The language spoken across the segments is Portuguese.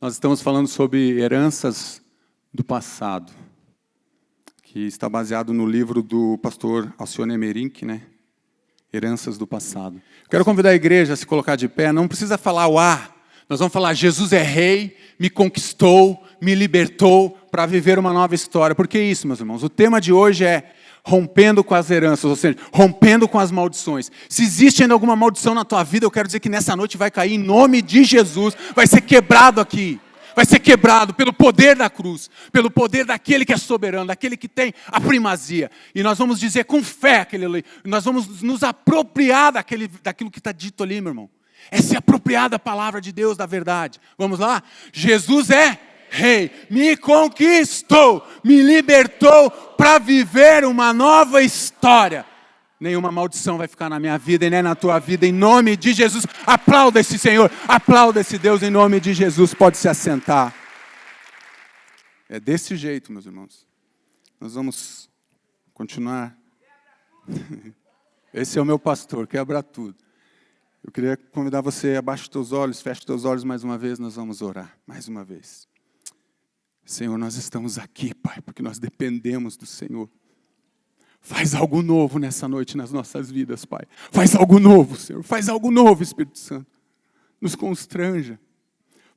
Nós estamos falando sobre heranças do passado, que está baseado no livro do pastor Alcione Emerink, né? Heranças do passado. Quero convidar a igreja a se colocar de pé. Não precisa falar o "ah". Nós vamos falar: Jesus é rei, me conquistou, me libertou para viver uma nova história. Por que isso, meus irmãos? O tema de hoje é rompendo com as heranças, ou seja, rompendo com as maldições. Se existe ainda alguma maldição na tua vida, eu quero dizer que nessa noite vai cair em nome de Jesus, vai ser quebrado aqui. Vai ser quebrado pelo poder da cruz, pelo poder daquele que é soberano, daquele que tem a primazia. E nós vamos dizer com fé aquele ali, nós vamos nos apropriar daquilo que está dito ali, meu irmão. É se apropriar da palavra de Deus, da verdade. Vamos lá? Jesus é rei, me conquistou, me libertou para viver uma nova história. Nenhuma maldição vai ficar na minha vida e nem na tua vida, em nome de Jesus. Aplauda esse Senhor, aplauda esse Deus, em nome de Jesus. Pode se assentar. É desse jeito, meus irmãos. Nós vamos continuar. Esse é o meu pastor, quebra tudo. Eu queria convidar você, abaixa os teus olhos, fecha os teus olhos mais uma vez, nós vamos orar, mais uma vez. Senhor, nós estamos aqui, Pai, porque nós dependemos do Senhor. Faz algo novo nessa noite nas nossas vidas, Pai. Faz algo novo, Senhor. Faz algo novo, Espírito Santo. Nos constranja.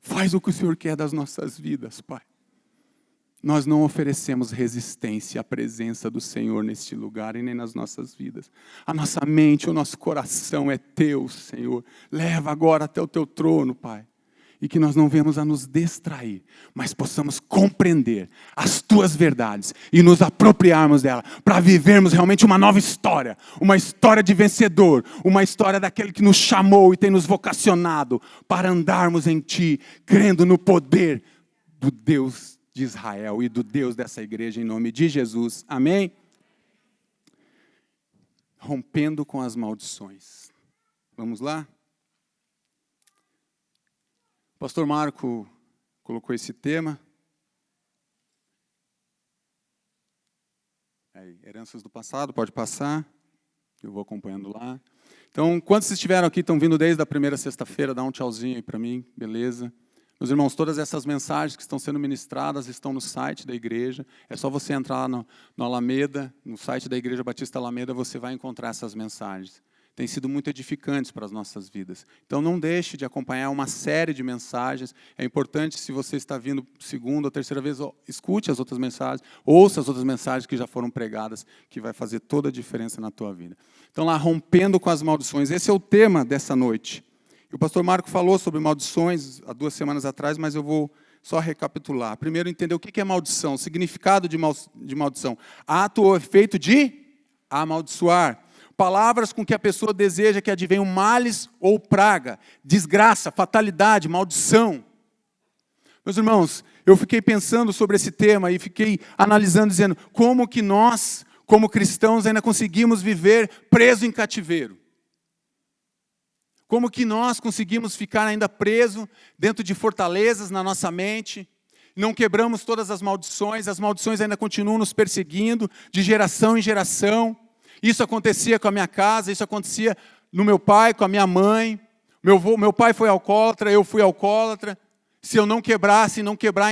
Faz o que o Senhor quer das nossas vidas, Pai. Nós não oferecemos resistência à presença do Senhor neste lugar e nem nas nossas vidas. A nossa mente, o nosso coração é Teu, Senhor. Leva agora até o Teu trono, Pai. E que nós não venhamos a nos distrair, mas possamos compreender as Tuas verdades e nos apropriarmos dela, para vivermos realmente uma nova história, uma história de vencedor, uma história daquele que nos chamou e tem nos vocacionado para andarmos em Ti, crendo no poder do Deus de Israel e do Deus dessa igreja, em nome de Jesus. Amém? Rompendo com as maldições. Vamos lá? O pastor Marco colocou esse tema. Aí, heranças do passado, pode passar. Eu vou acompanhando lá. Então, quantos estiveram aqui, estão vindo desde a primeira sexta-feira, dá um tchauzinho aí para mim, beleza? Meus irmãos, todas essas mensagens que estão sendo ministradas estão no site da igreja. É só você entrar no Alameda, no site da Igreja Batista Alameda, você vai encontrar essas mensagens. Tem sido muito edificantes para as nossas vidas. Então, não deixe de acompanhar uma série de mensagens. É importante, se você está vindo segunda ou terceira vez, escute as outras mensagens, ouça as outras mensagens que já foram pregadas, que vai fazer toda a diferença na tua vida. Então, lá, rompendo com as maldições. Esse é o tema dessa noite. O pastor Marco falou sobre maldições há 2 semanas atrás, mas eu vou só recapitular. Primeiro, entender o que é maldição, o significado de maldição. Ato ou efeito de amaldiçoar. Palavras com que a pessoa deseja que advenham males ou praga, desgraça, fatalidade, maldição. Meus irmãos, eu fiquei pensando sobre esse tema e fiquei analisando, dizendo como que nós, como cristãos, ainda conseguimos viver preso em cativeiro. Como que nós conseguimos ficar ainda preso dentro de fortalezas na nossa mente, não quebramos todas as maldições ainda continuam nos perseguindo de geração em geração. Isso acontecia com a minha casa, isso acontecia no meu pai, com a minha mãe. Meu pai foi alcoólatra, eu fui alcoólatra. Se eu não quebrar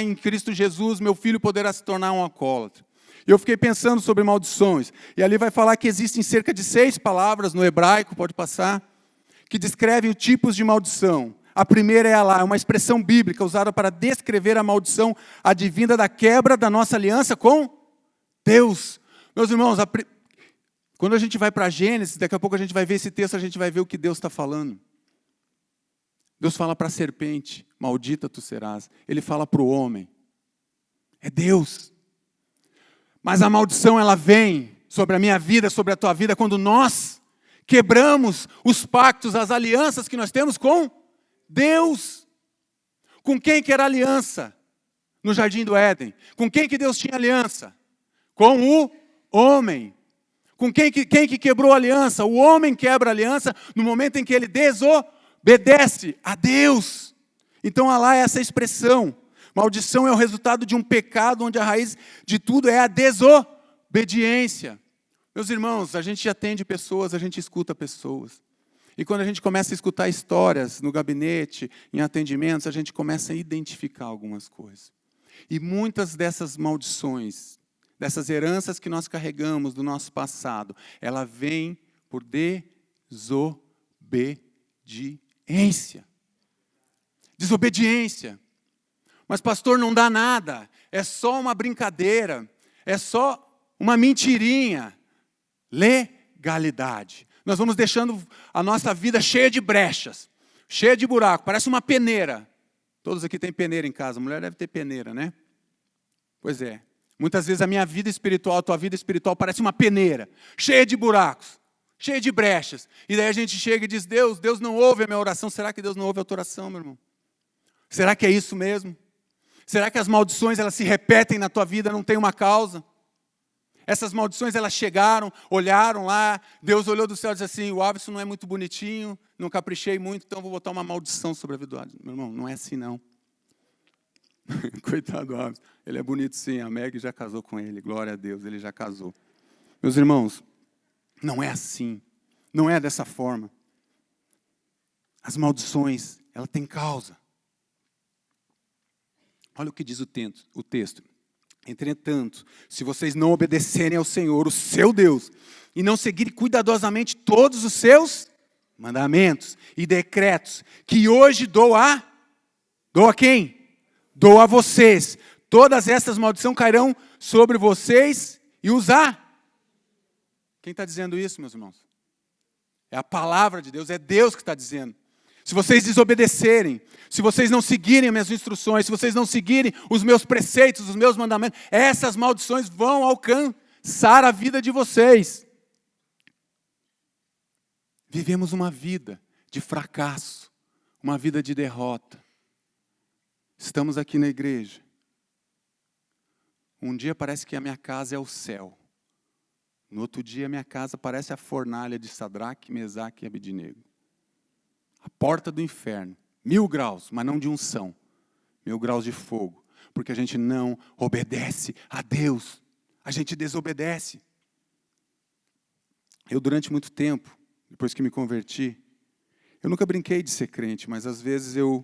em Cristo Jesus, meu filho poderá se tornar um alcoólatra. Eu fiquei pensando sobre maldições. E ali vai falar que existem cerca de 6 palavras no hebraico, pode passar, que descrevem os tipos de maldição. A primeira é uma expressão bíblica usada para descrever a maldição advinda da quebra da nossa aliança com Deus. Meus irmãos, quando a gente vai para Gênesis, daqui a pouco a gente vai ver esse texto, a gente vai ver o que Deus está falando. Deus fala para a serpente, maldita tu serás. Ele fala para o homem. É Deus. Mas a maldição, ela vem sobre a minha vida, sobre a tua vida, quando nós quebramos os pactos, as alianças que nós temos com Deus. Com quem que era aliança? No Jardim do Éden. Com quem que Deus tinha aliança? Com o homem. Com quem que quebrou a aliança? O homem quebra a aliança no momento em que ele desobedece a Deus. Então, há lá essa expressão. Maldição é o resultado de um pecado onde a raiz de tudo é a desobediência. Meus irmãos, a gente atende pessoas, a gente escuta pessoas. E quando a gente começa a escutar histórias no gabinete, em atendimentos, a gente começa a identificar algumas coisas. E muitas dessas maldições, dessas heranças que nós carregamos do nosso passado, ela vem por desobediência. Desobediência. Mas pastor, não dá nada, é só uma brincadeira, é só uma mentirinha. Legalidade. Nós vamos deixando a nossa vida cheia de brechas, cheia de buraco, parece uma peneira. Todos aqui têm peneira em casa, a mulher deve ter peneira, né? Pois é. Muitas vezes a minha vida espiritual, a tua vida espiritual parece uma peneira, cheia de buracos, cheia de brechas. E daí a gente chega e diz, Deus não ouve a minha oração. Será que Deus não ouve a tua oração, meu irmão? Será que é isso mesmo? Será que as maldições elas se repetem na tua vida, não tem uma causa? Essas maldições elas chegaram, olharam lá, Deus olhou do céu e disse assim, o Alisson não é muito bonitinho, não caprichei muito, então vou botar uma maldição sobre a vida do Alisson. Meu irmão, não é assim não. Coitado do Alisson, ele é bonito sim, a Meg já casou com ele, glória a Deus, ele já casou. Meus irmãos, não é assim, não é dessa forma. As maldições, ela tem causa. Olha o que diz o texto. Entretanto, se vocês não obedecerem ao Senhor, o seu Deus, e não seguirem cuidadosamente todos os seus mandamentos e decretos, que hoje dou a quem? Dou a vocês. Todas essas maldições cairão sobre vocês e Quem está dizendo isso, meus irmãos? É a palavra de Deus, é Deus que está dizendo. Se vocês desobedecerem, se vocês não seguirem as minhas instruções, se vocês não seguirem os meus preceitos, os meus mandamentos, essas maldições vão alcançar a vida de vocês. Vivemos uma vida de fracasso, uma vida de derrota. Estamos aqui na igreja. Um dia parece que a minha casa é o céu. No outro dia a minha casa parece a fornalha de Sadraque, Mesaque e Abednego. A porta do inferno, 1000 graus, mas não de unção, 1000 graus de fogo, porque a gente não obedece a Deus, a gente desobedece. Eu durante muito tempo, depois que me converti, eu nunca brinquei de ser crente, mas às vezes eu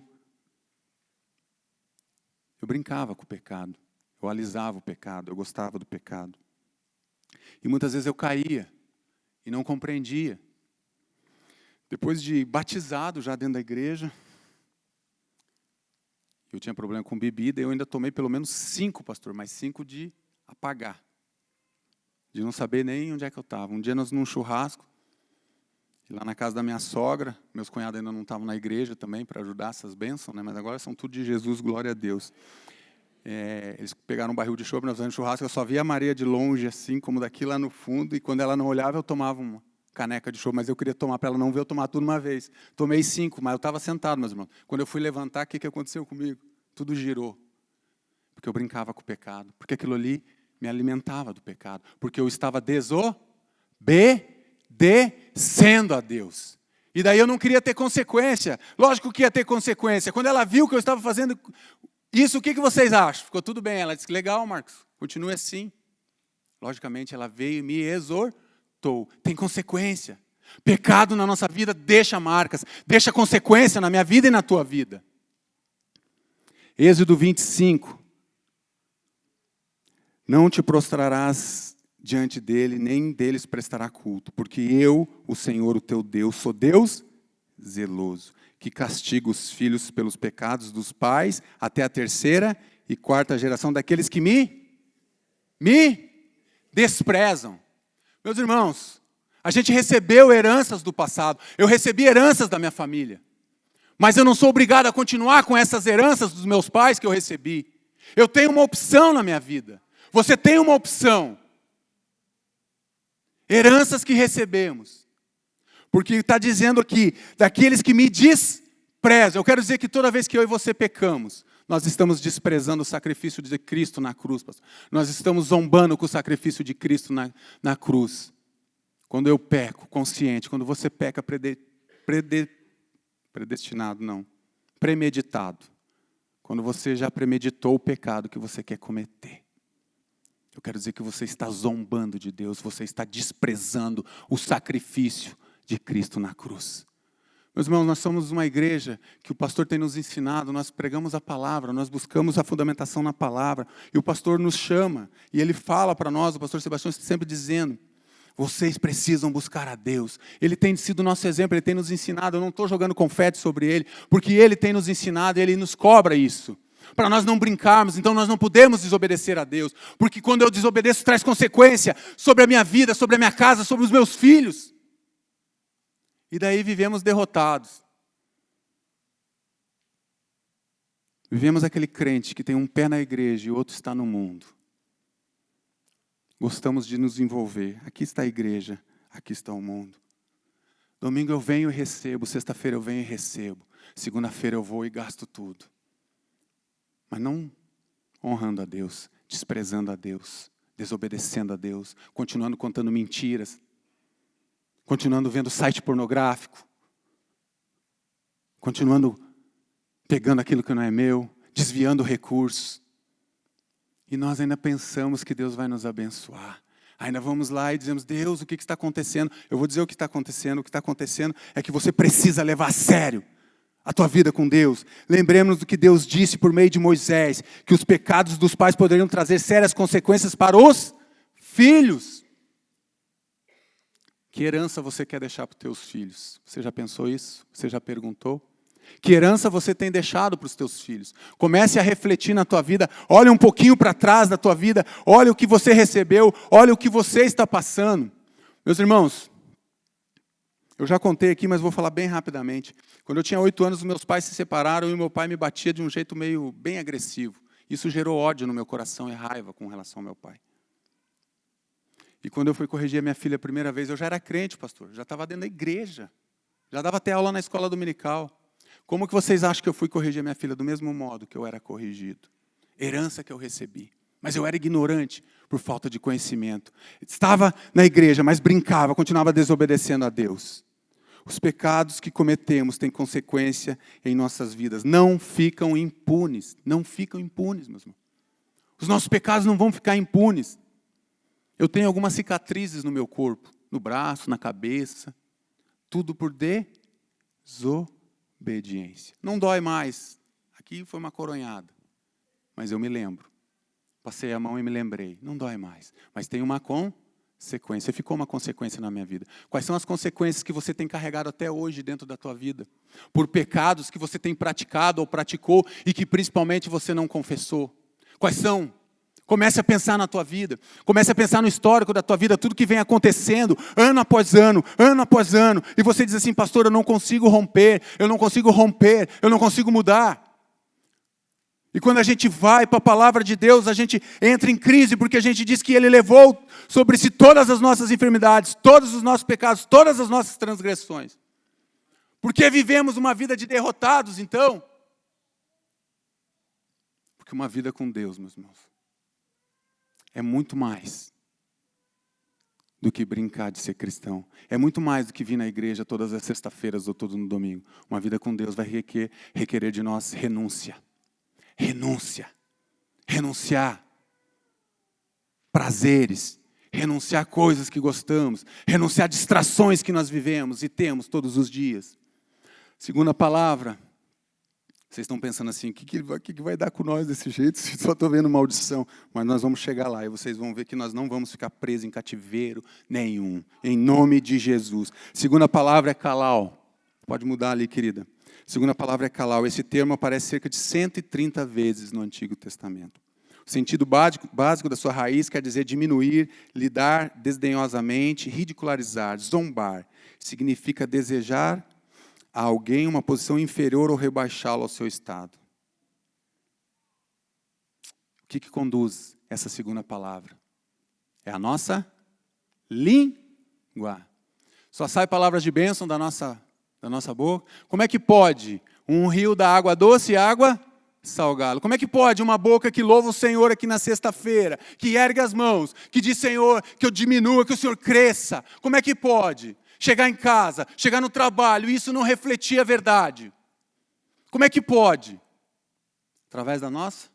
brincava com o pecado, eu alisava o pecado, eu gostava do pecado. E muitas vezes eu caía e não compreendia. Depois de batizado já dentro da igreja, eu tinha problema com bebida, eu ainda tomei pelo menos 5, pastor, mas 5 de apagar. De não saber nem onde é que eu estava. Um dia nós num churrasco, lá na casa da minha sogra, meus cunhados ainda não estavam na igreja também para ajudar essas bênçãos, né? Mas agora são tudo de Jesus, glória a Deus. Eles pegaram um barril de chope, nós fazendo churrasco, eu só via a Maria de longe, assim, como daqui lá no fundo, e quando ela não olhava, eu tomava uma caneca de chope, mas eu queria tomar para ela não ver eu tomar tudo uma vez. Tomei 5, mas eu estava sentado, meus irmãos. Quando eu fui levantar, o que aconteceu comigo? Tudo girou. Porque eu brincava com o pecado. Porque aquilo ali me alimentava do pecado. Porque eu estava desobedecendo a Deus. E daí eu não queria ter consequência. Lógico que ia ter consequência. Quando ela viu que eu estava fazendo isso, o que vocês acham? Ficou tudo bem. Ela disse, legal, Marcos, continue assim. Logicamente, ela veio e me exortou. Tem consequência. Pecado na nossa vida deixa marcas, deixa consequência na minha vida e na tua vida. Êxodo 25. Não te prostrarás diante dele, nem deles prestará culto, porque eu, o Senhor, o teu Deus, sou Deus zeloso, que castiga os filhos pelos pecados dos pais, até a 3ª e 4ª geração daqueles que me desprezam. Meus irmãos, a gente recebeu heranças do passado. Eu recebi heranças da minha família. Mas eu não sou obrigado a continuar com essas heranças dos meus pais que eu recebi. Eu tenho uma opção na minha vida. Você tem uma opção. Heranças que recebemos. Porque está dizendo aqui, daqueles que me desprezam. Eu quero dizer que toda vez que eu e você pecamos, nós estamos desprezando o sacrifício de Cristo na cruz, pastor. Nós estamos zombando com o sacrifício de Cristo na cruz. Quando eu peco, consciente, quando você peca predestinado, não, premeditado. Quando você já premeditou o pecado que você quer cometer. Eu quero dizer que você está zombando de Deus, você está desprezando o sacrifício de Cristo na cruz. Meus irmãos, nós somos uma igreja que o pastor tem nos ensinado, nós pregamos a palavra, nós buscamos a fundamentação na palavra, e o pastor nos chama, e ele fala para nós, o pastor Sebastião sempre dizendo, vocês precisam buscar a Deus. Ele tem sido nosso exemplo, ele tem nos ensinado, eu não estou jogando confete sobre ele, porque ele tem nos ensinado, ele nos cobra isso, para nós não brincarmos, então nós não podemos desobedecer a Deus, porque quando eu desobedeço traz consequência sobre a minha vida, sobre a minha casa, sobre os meus filhos. E daí vivemos derrotados. Vivemos aquele crente que tem um pé na igreja e o outro está no mundo. Gostamos de nos envolver. Aqui está a igreja, aqui está o mundo. Domingo eu venho e recebo, sexta-feira eu venho e recebo. Segunda-feira eu vou e gasto tudo. Mas não honrando a Deus, desprezando a Deus, desobedecendo a Deus, continuando contando mentiras. Continuando vendo site pornográfico, continuando pegando aquilo que não é meu, desviando recursos. E nós ainda pensamos que Deus vai nos abençoar. Ainda vamos lá e dizemos, Deus, o que está acontecendo? Eu vou dizer o que está acontecendo. O que está acontecendo é que você precisa levar a sério a tua vida com Deus. Lembremos do que Deus disse por meio de Moisés, que os pecados dos pais poderiam trazer sérias consequências para os filhos. Que herança você quer deixar para os teus filhos? Você já pensou isso? Você já perguntou? Que herança você tem deixado para os teus filhos? Comece a refletir na tua vida. Olha um pouquinho para trás da tua vida. Olha o que você recebeu. Olha o que você está passando. Meus irmãos, eu já contei aqui, mas vou falar bem rapidamente. Quando eu tinha 8 anos, meus pais se separaram e meu pai me batia de um jeito meio bem agressivo. Isso gerou ódio no meu coração e raiva com relação ao meu pai. E quando eu fui corrigir a minha filha a primeira vez, eu já era crente, pastor. Já estava dentro da igreja. Já dava até aula na escola dominical. Como que vocês acham que eu fui corrigir a minha filha? Do mesmo modo que eu era corrigido. Herança que eu recebi. Mas eu era ignorante por falta de conhecimento. Estava na igreja, mas brincava, continuava desobedecendo a Deus. Os pecados que cometemos têm consequência em nossas vidas. Não ficam impunes. Não ficam impunes, meus irmãos. Os nossos pecados não vão ficar impunes. Eu tenho algumas cicatrizes no meu corpo, no braço, na cabeça, tudo por desobediência. Não dói mais. Aqui foi uma coronhada, mas eu me lembro. Passei a mão e me lembrei. Não dói mais, mas tem uma consequência. Ficou uma consequência na minha vida. Quais são as consequências que você tem carregado até hoje dentro da tua vida? Por pecados que você tem praticado ou praticou e que principalmente você não confessou. Quais são? Comece a pensar na tua vida, comece a pensar no histórico da tua vida, tudo que vem acontecendo, ano após ano, e você diz assim, pastor, eu não consigo romper, eu não consigo mudar. E quando a gente vai para a palavra de Deus, a gente entra em crise, porque a gente diz que Ele levou sobre si todas as nossas enfermidades, todos os nossos pecados, todas as nossas transgressões. Porque vivemos uma vida de derrotados, então? Porque uma vida com Deus, meus irmãos, é muito mais do que brincar de ser cristão. É muito mais do que vir na igreja todas as sextas-feiras ou todo no domingo. Uma vida com Deus vai requerer de nós renúncia. Renunciar prazeres, renunciar coisas que gostamos, renunciar distrações que nós vivemos e temos todos os dias. Segunda palavra. Vocês estão pensando assim, o que vai dar com nós desse jeito? Só estou vendo maldição. Mas nós vamos chegar lá e vocês vão ver que nós não vamos ficar presos em cativeiro nenhum. Em nome de Jesus. Segunda palavra é calau. Pode mudar ali, querida. Segunda palavra é calau. Esse termo aparece cerca de 130 vezes no Antigo Testamento. O sentido básico da sua raiz quer dizer diminuir, lidar desdenhosamente, ridicularizar, zombar. Significa desejar a alguém uma posição inferior ou rebaixá-lo ao seu estado. O que conduz essa segunda palavra? É a nossa língua. Só sai palavras de bênção da nossa boca. Como é que pode um rio da água doce e água salgada? Como é que pode uma boca que louva o Senhor aqui na sexta-feira, que ergue as mãos, que diz, Senhor, que eu diminua, que o Senhor cresça? Como é que pode chegar em casa, chegar no trabalho e isso não refletir a verdade? Como é que pode? Através da nossa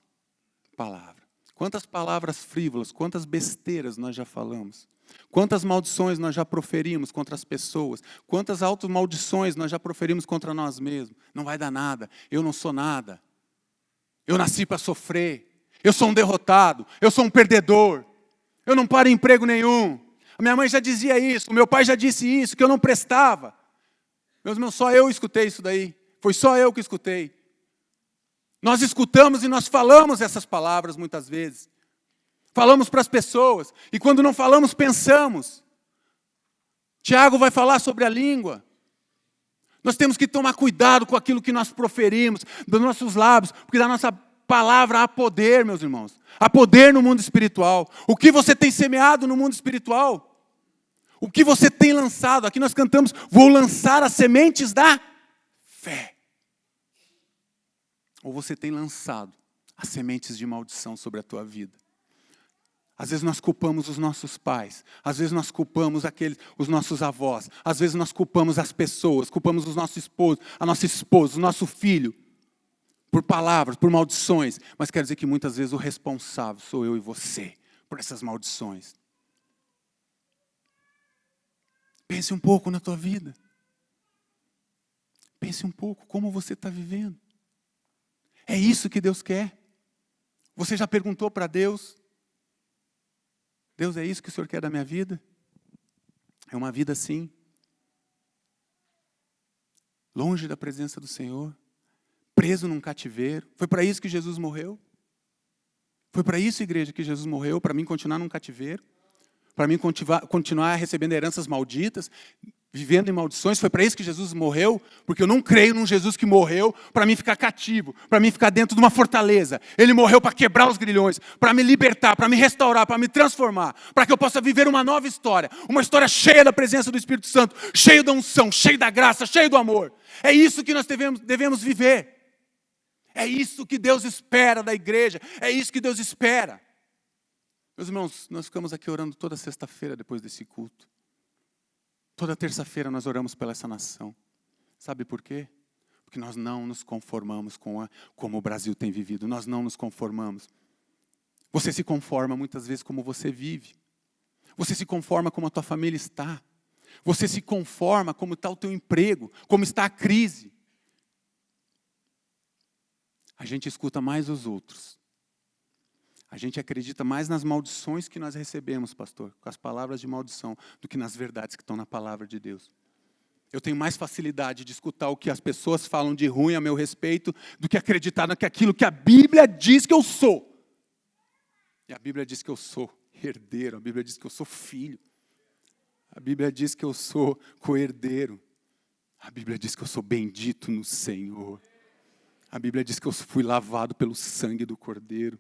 palavra. Quantas palavras frívolas, quantas besteiras nós já falamos. Quantas maldições nós já proferimos contra as pessoas. Quantas automaldições nós já proferimos contra nós mesmos. Não vai dar nada, eu não sou nada. Eu nasci para sofrer. Eu sou um derrotado, eu sou um perdedor. Eu não paro em emprego nenhum. A minha mãe já dizia isso, o meu pai já disse isso, que eu não prestava. Meus irmãos, só eu escutei isso daí. Foi só eu que escutei. Nós escutamos e nós falamos essas palavras muitas vezes. Falamos para as pessoas. E quando não falamos, pensamos. Tiago vai falar sobre a língua. Nós temos que tomar cuidado com aquilo que nós proferimos, dos nossos lábios, porque da nossa palavra há poder, meus irmãos. Há poder no mundo espiritual. O que você tem semeado no mundo espiritual? O que você tem lançado? Aqui nós cantamos, vou lançar as sementes da fé. Ou você tem lançado as sementes de maldição sobre a tua vida? Às vezes nós culpamos os nossos pais, às vezes nós culpamos os nossos avós, às vezes nós culpamos as pessoas, culpamos os nossos esposos, a nossa esposa, o nosso filho, por palavras, por maldições. Mas quero dizer que muitas vezes o responsável sou eu e você por essas maldições. Pense um pouco na tua vida. Pense um pouco como você está vivendo. É isso que Deus quer. Você já perguntou para Deus? Deus, é isso que o Senhor quer da minha vida? É uma vida assim? Longe da presença do Senhor? Preso num cativeiro? Foi para isso que Jesus morreu? Foi para isso, igreja, que Jesus morreu? Para mim continuar num cativeiro? Para mim continuar recebendo heranças malditas? Vivendo em maldições? Foi para isso que Jesus morreu? Porque eu não creio num Jesus que morreu para mim ficar cativo, para mim ficar dentro de uma fortaleza. Ele morreu para quebrar os grilhões, para me libertar, para me restaurar, para me transformar, para que eu possa viver uma nova história, uma história cheia da presença do Espírito Santo, cheio da unção, cheio da graça, cheio do amor. É isso que nós devemos viver. É isso que Deus espera da igreja, é isso que Deus espera. Meus irmãos, nós ficamos aqui orando toda sexta-feira depois desse culto. Toda terça-feira nós oramos pela essa nação. Sabe por quê? Porque nós não nos conformamos com como o Brasil tem vivido. Nós não nos conformamos. Você se conforma muitas vezes como você vive. Você se conforma como a tua família está. Você se conforma como está o teu emprego, como está a crise. A gente escuta mais os outros. A gente acredita mais nas maldições que nós recebemos, pastor, com as palavras de maldição, do que nas verdades que estão na palavra de Deus. Eu tenho mais facilidade de escutar o que as pessoas falam de ruim a meu respeito, do que acreditar naquilo que a Bíblia diz que eu sou. E a Bíblia diz que eu sou herdeiro, a Bíblia diz que eu sou filho. A Bíblia diz que eu sou co-herdeiro. A Bíblia diz que eu sou bendito no Senhor. A Bíblia diz que eu fui lavado pelo sangue do Cordeiro.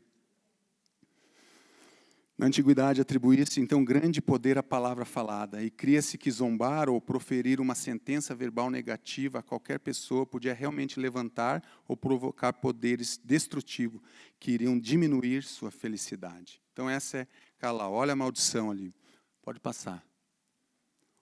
Na antiguidade atribuía-se então grande poder à palavra falada, e cria-se que zombar ou proferir uma sentença verbal negativa a qualquer pessoa podia realmente levantar ou provocar poderes destrutivos que iriam diminuir sua felicidade. Então essa é Calau. Olha a maldição ali. Pode passar.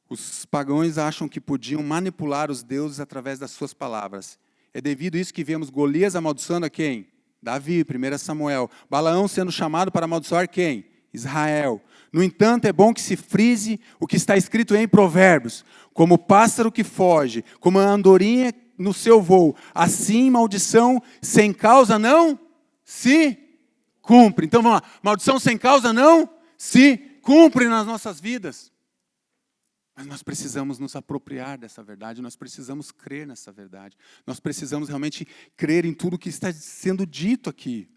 Os pagãos acham que podiam manipular os deuses através das suas palavras. É devido a isso que vemos Golias amaldiçoando a quem? Davi, 1 Samuel. Balaão sendo chamado para amaldiçoar quem? Israel. No entanto, é bom que se frise o que está escrito em Provérbios. Como o pássaro que foge, como a andorinha no seu voo, assim maldição sem causa não se cumpre. Então vamos lá, maldição sem causa não se cumpre nas nossas vidas. Mas nós precisamos nos apropriar dessa verdade, nós precisamos crer nessa verdade. Nós precisamos realmente crer em tudo que está sendo dito aqui.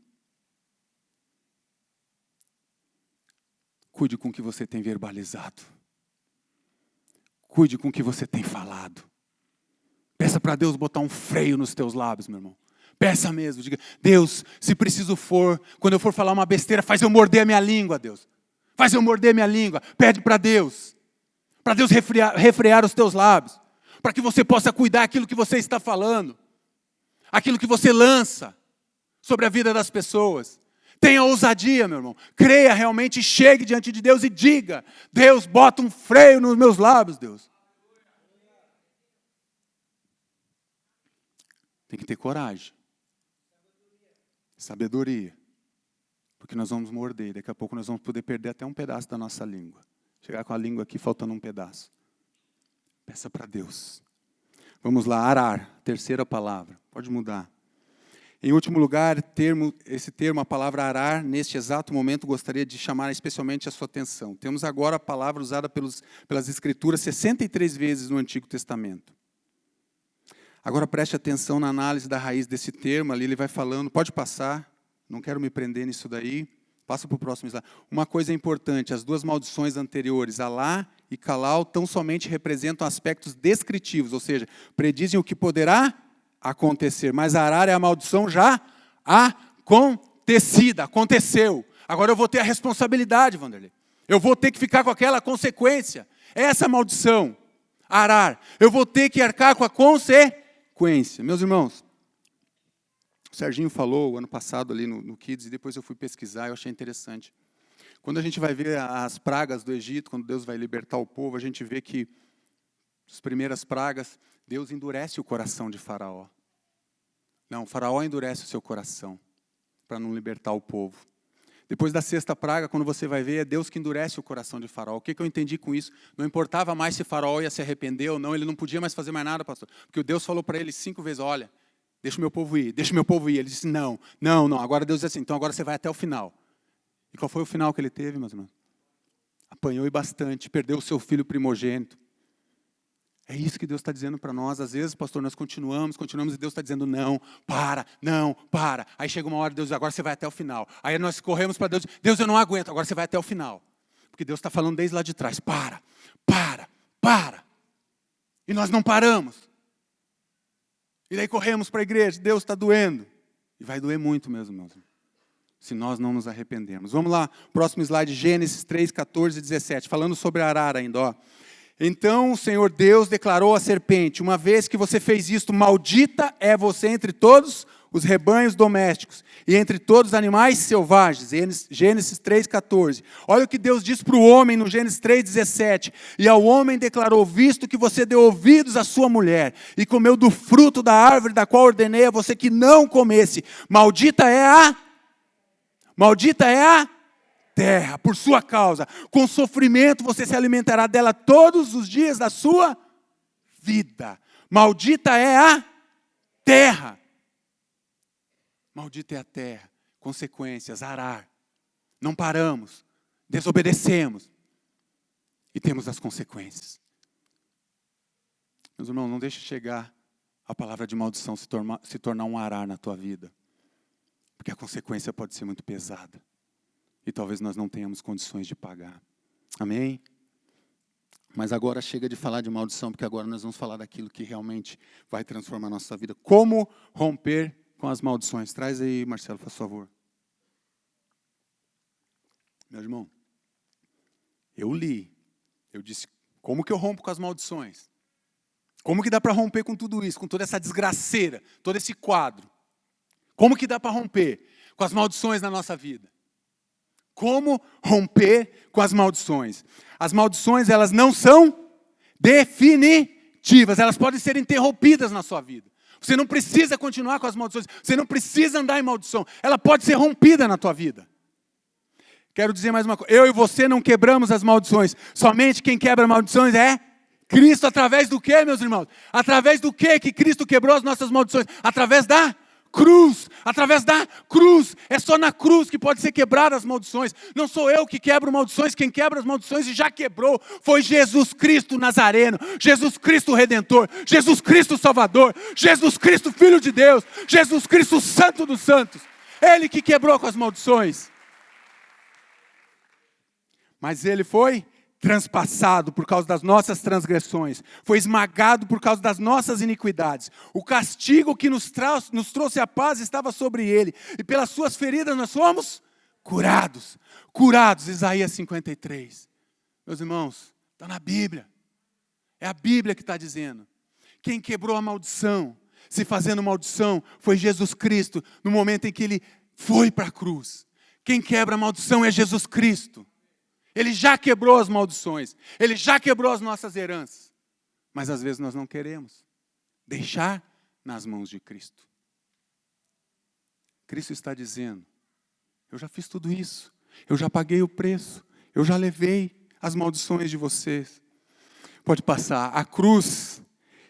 Cuide com o que você tem verbalizado. Cuide com o que você tem falado. Peça para Deus botar um freio nos teus lábios, meu irmão. Peça mesmo. Diga, Deus, se preciso for, quando eu for falar uma besteira, faz eu morder a minha língua, Deus. Faz eu morder a minha língua. Pede para Deus. Para Deus refrear os teus lábios. Para que você possa cuidar daquilo que você está falando. Aquilo que você lança sobre a vida das pessoas. Tenha ousadia, meu irmão. Creia realmente, chegue diante de Deus e diga, Deus, bota um freio nos meus lábios, Deus. Tem que ter coragem. Sabedoria. Porque nós vamos morder, e daqui a pouco nós vamos poder perder até um pedaço da nossa língua. Chegar com a língua aqui faltando um pedaço. Peça para Deus. Vamos lá, arar, terceira palavra. Pode mudar. Em último lugar, esse termo, a palavra arar, neste exato momento, gostaria de chamar especialmente a sua atenção. Temos agora a palavra usada pelas Escrituras 63 vezes no Antigo Testamento. Agora preste atenção na análise da raiz desse termo, ali ele vai falando, pode passar, não quero me prender nisso daí, passa para o próximo slide. Uma coisa importante, as duas maldições anteriores, Alá e Calau, tão somente representam aspectos descritivos, ou seja, predizem o que poderá acontecer, mas arar é a maldição já acontecida, aconteceu. Agora eu vou ter a responsabilidade, Vanderlei. Eu vou ter que ficar com aquela consequência. Essa maldição, arar, eu vou ter que arcar com a consequência. Meus irmãos, o Serginho falou ano passado ali no Kids, e depois eu fui pesquisar, eu achei interessante. Quando a gente vai ver as pragas do Egito, quando Deus vai libertar o povo, a gente vê que as primeiras pragas, Deus endurece o coração de Faraó. Não, Faraó endurece o seu coração para não libertar o povo. Depois da sexta praga, quando você vai ver, é Deus que endurece o coração de Faraó. O que eu entendi com isso? Não importava mais se Faraó ia se arrepender ou não, ele não podia mais fazer mais nada, pastor. Porque Deus falou para ele 5 vezes, olha, deixa o meu povo ir, deixa o meu povo ir. Ele disse, não. Agora Deus disse assim, então agora você vai até o final. E qual foi o final que ele teve, meus irmãos? Apanhou e bastante, perdeu o seu filho primogênito. É isso que Deus está dizendo para nós. Às vezes, pastor, nós continuamos e Deus está dizendo, não, para. Aí chega uma hora, Deus diz, agora você vai até o final. Aí nós corremos para Deus, Deus, eu não aguento, agora você vai até o final. Porque Deus está falando desde lá de trás, para. E nós não paramos. E daí corremos para a igreja, Deus está doendo. E vai doer muito mesmo, meus irmãos, se nós não nos arrependermos. Vamos lá, próximo slide, Gênesis 3, 14 e 17, falando sobre arar ainda, ó. Então o Senhor Deus declarou à serpente, uma vez que você fez isto, maldita é você entre todos os rebanhos domésticos e entre todos os animais selvagens. Gênesis 3,14. Olha o que Deus diz para o homem no Gênesis 3,17. E ao homem declarou, visto que você deu ouvidos à sua mulher e comeu do fruto da árvore da qual ordenei a você que não comesse, maldita é a terra, por sua causa. Com sofrimento você se alimentará dela todos os dias da sua vida. Maldita é a terra. Maldita é a terra. Consequências, arar. Não paramos, desobedecemos e temos as consequências. Meus irmãos, não deixe chegar a palavra de maldição se tornar um arar na tua vida. Porque a consequência pode ser muito pesada. E talvez nós não tenhamos condições de pagar. Amém? Mas agora chega de falar de maldição, porque agora nós vamos falar daquilo que realmente vai transformar a nossa vida. Como romper com as maldições? Traz aí, Marcelo, por favor. Meu irmão, eu disse, como que eu rompo com as maldições? Como que dá para romper com tudo isso, com toda essa desgraceira, todo esse quadro? Como que dá para romper com as maldições na nossa vida? Como romper com as maldições? As maldições, elas não são definitivas. Elas podem ser interrompidas na sua vida. Você não precisa continuar com as maldições. Você não precisa andar em maldição. Ela pode ser rompida na tua vida. Quero dizer mais uma coisa. Eu e você não quebramos as maldições. Somente quem quebra maldições é Cristo. Através do quê, meus irmãos? Através do quê que Cristo quebrou as nossas maldições? Através da cruz, através da cruz. É só na cruz que pode ser quebradas as maldições. Não sou eu que quebro maldições, quem quebra as maldições e já quebrou foi Jesus Cristo Nazareno, Jesus Cristo Redentor, Jesus Cristo Salvador, Jesus Cristo Filho de Deus, Jesus Cristo Santo dos Santos. Ele que quebrou com as maldições. Mas ele foi transpassado por causa das nossas transgressões, foi esmagado por causa das nossas iniquidades. O castigo que nos trouxe a paz estava sobre ele, e pelas suas feridas nós fomos curados. Curados, Isaías 53. Meus irmãos, está na Bíblia. É a Bíblia que está dizendo. Quem quebrou a maldição, se fazendo maldição, foi Jesus Cristo, no momento em que ele foi para a cruz. Quem quebra a maldição é Jesus Cristo. Ele já quebrou as maldições. Ele já quebrou as nossas heranças. Mas às vezes nós não queremos deixar nas mãos de Cristo. Cristo está dizendo, Eu já fiz tudo isso. Eu já paguei o preço. Eu já levei as maldições de vocês. Pode passar. A cruz,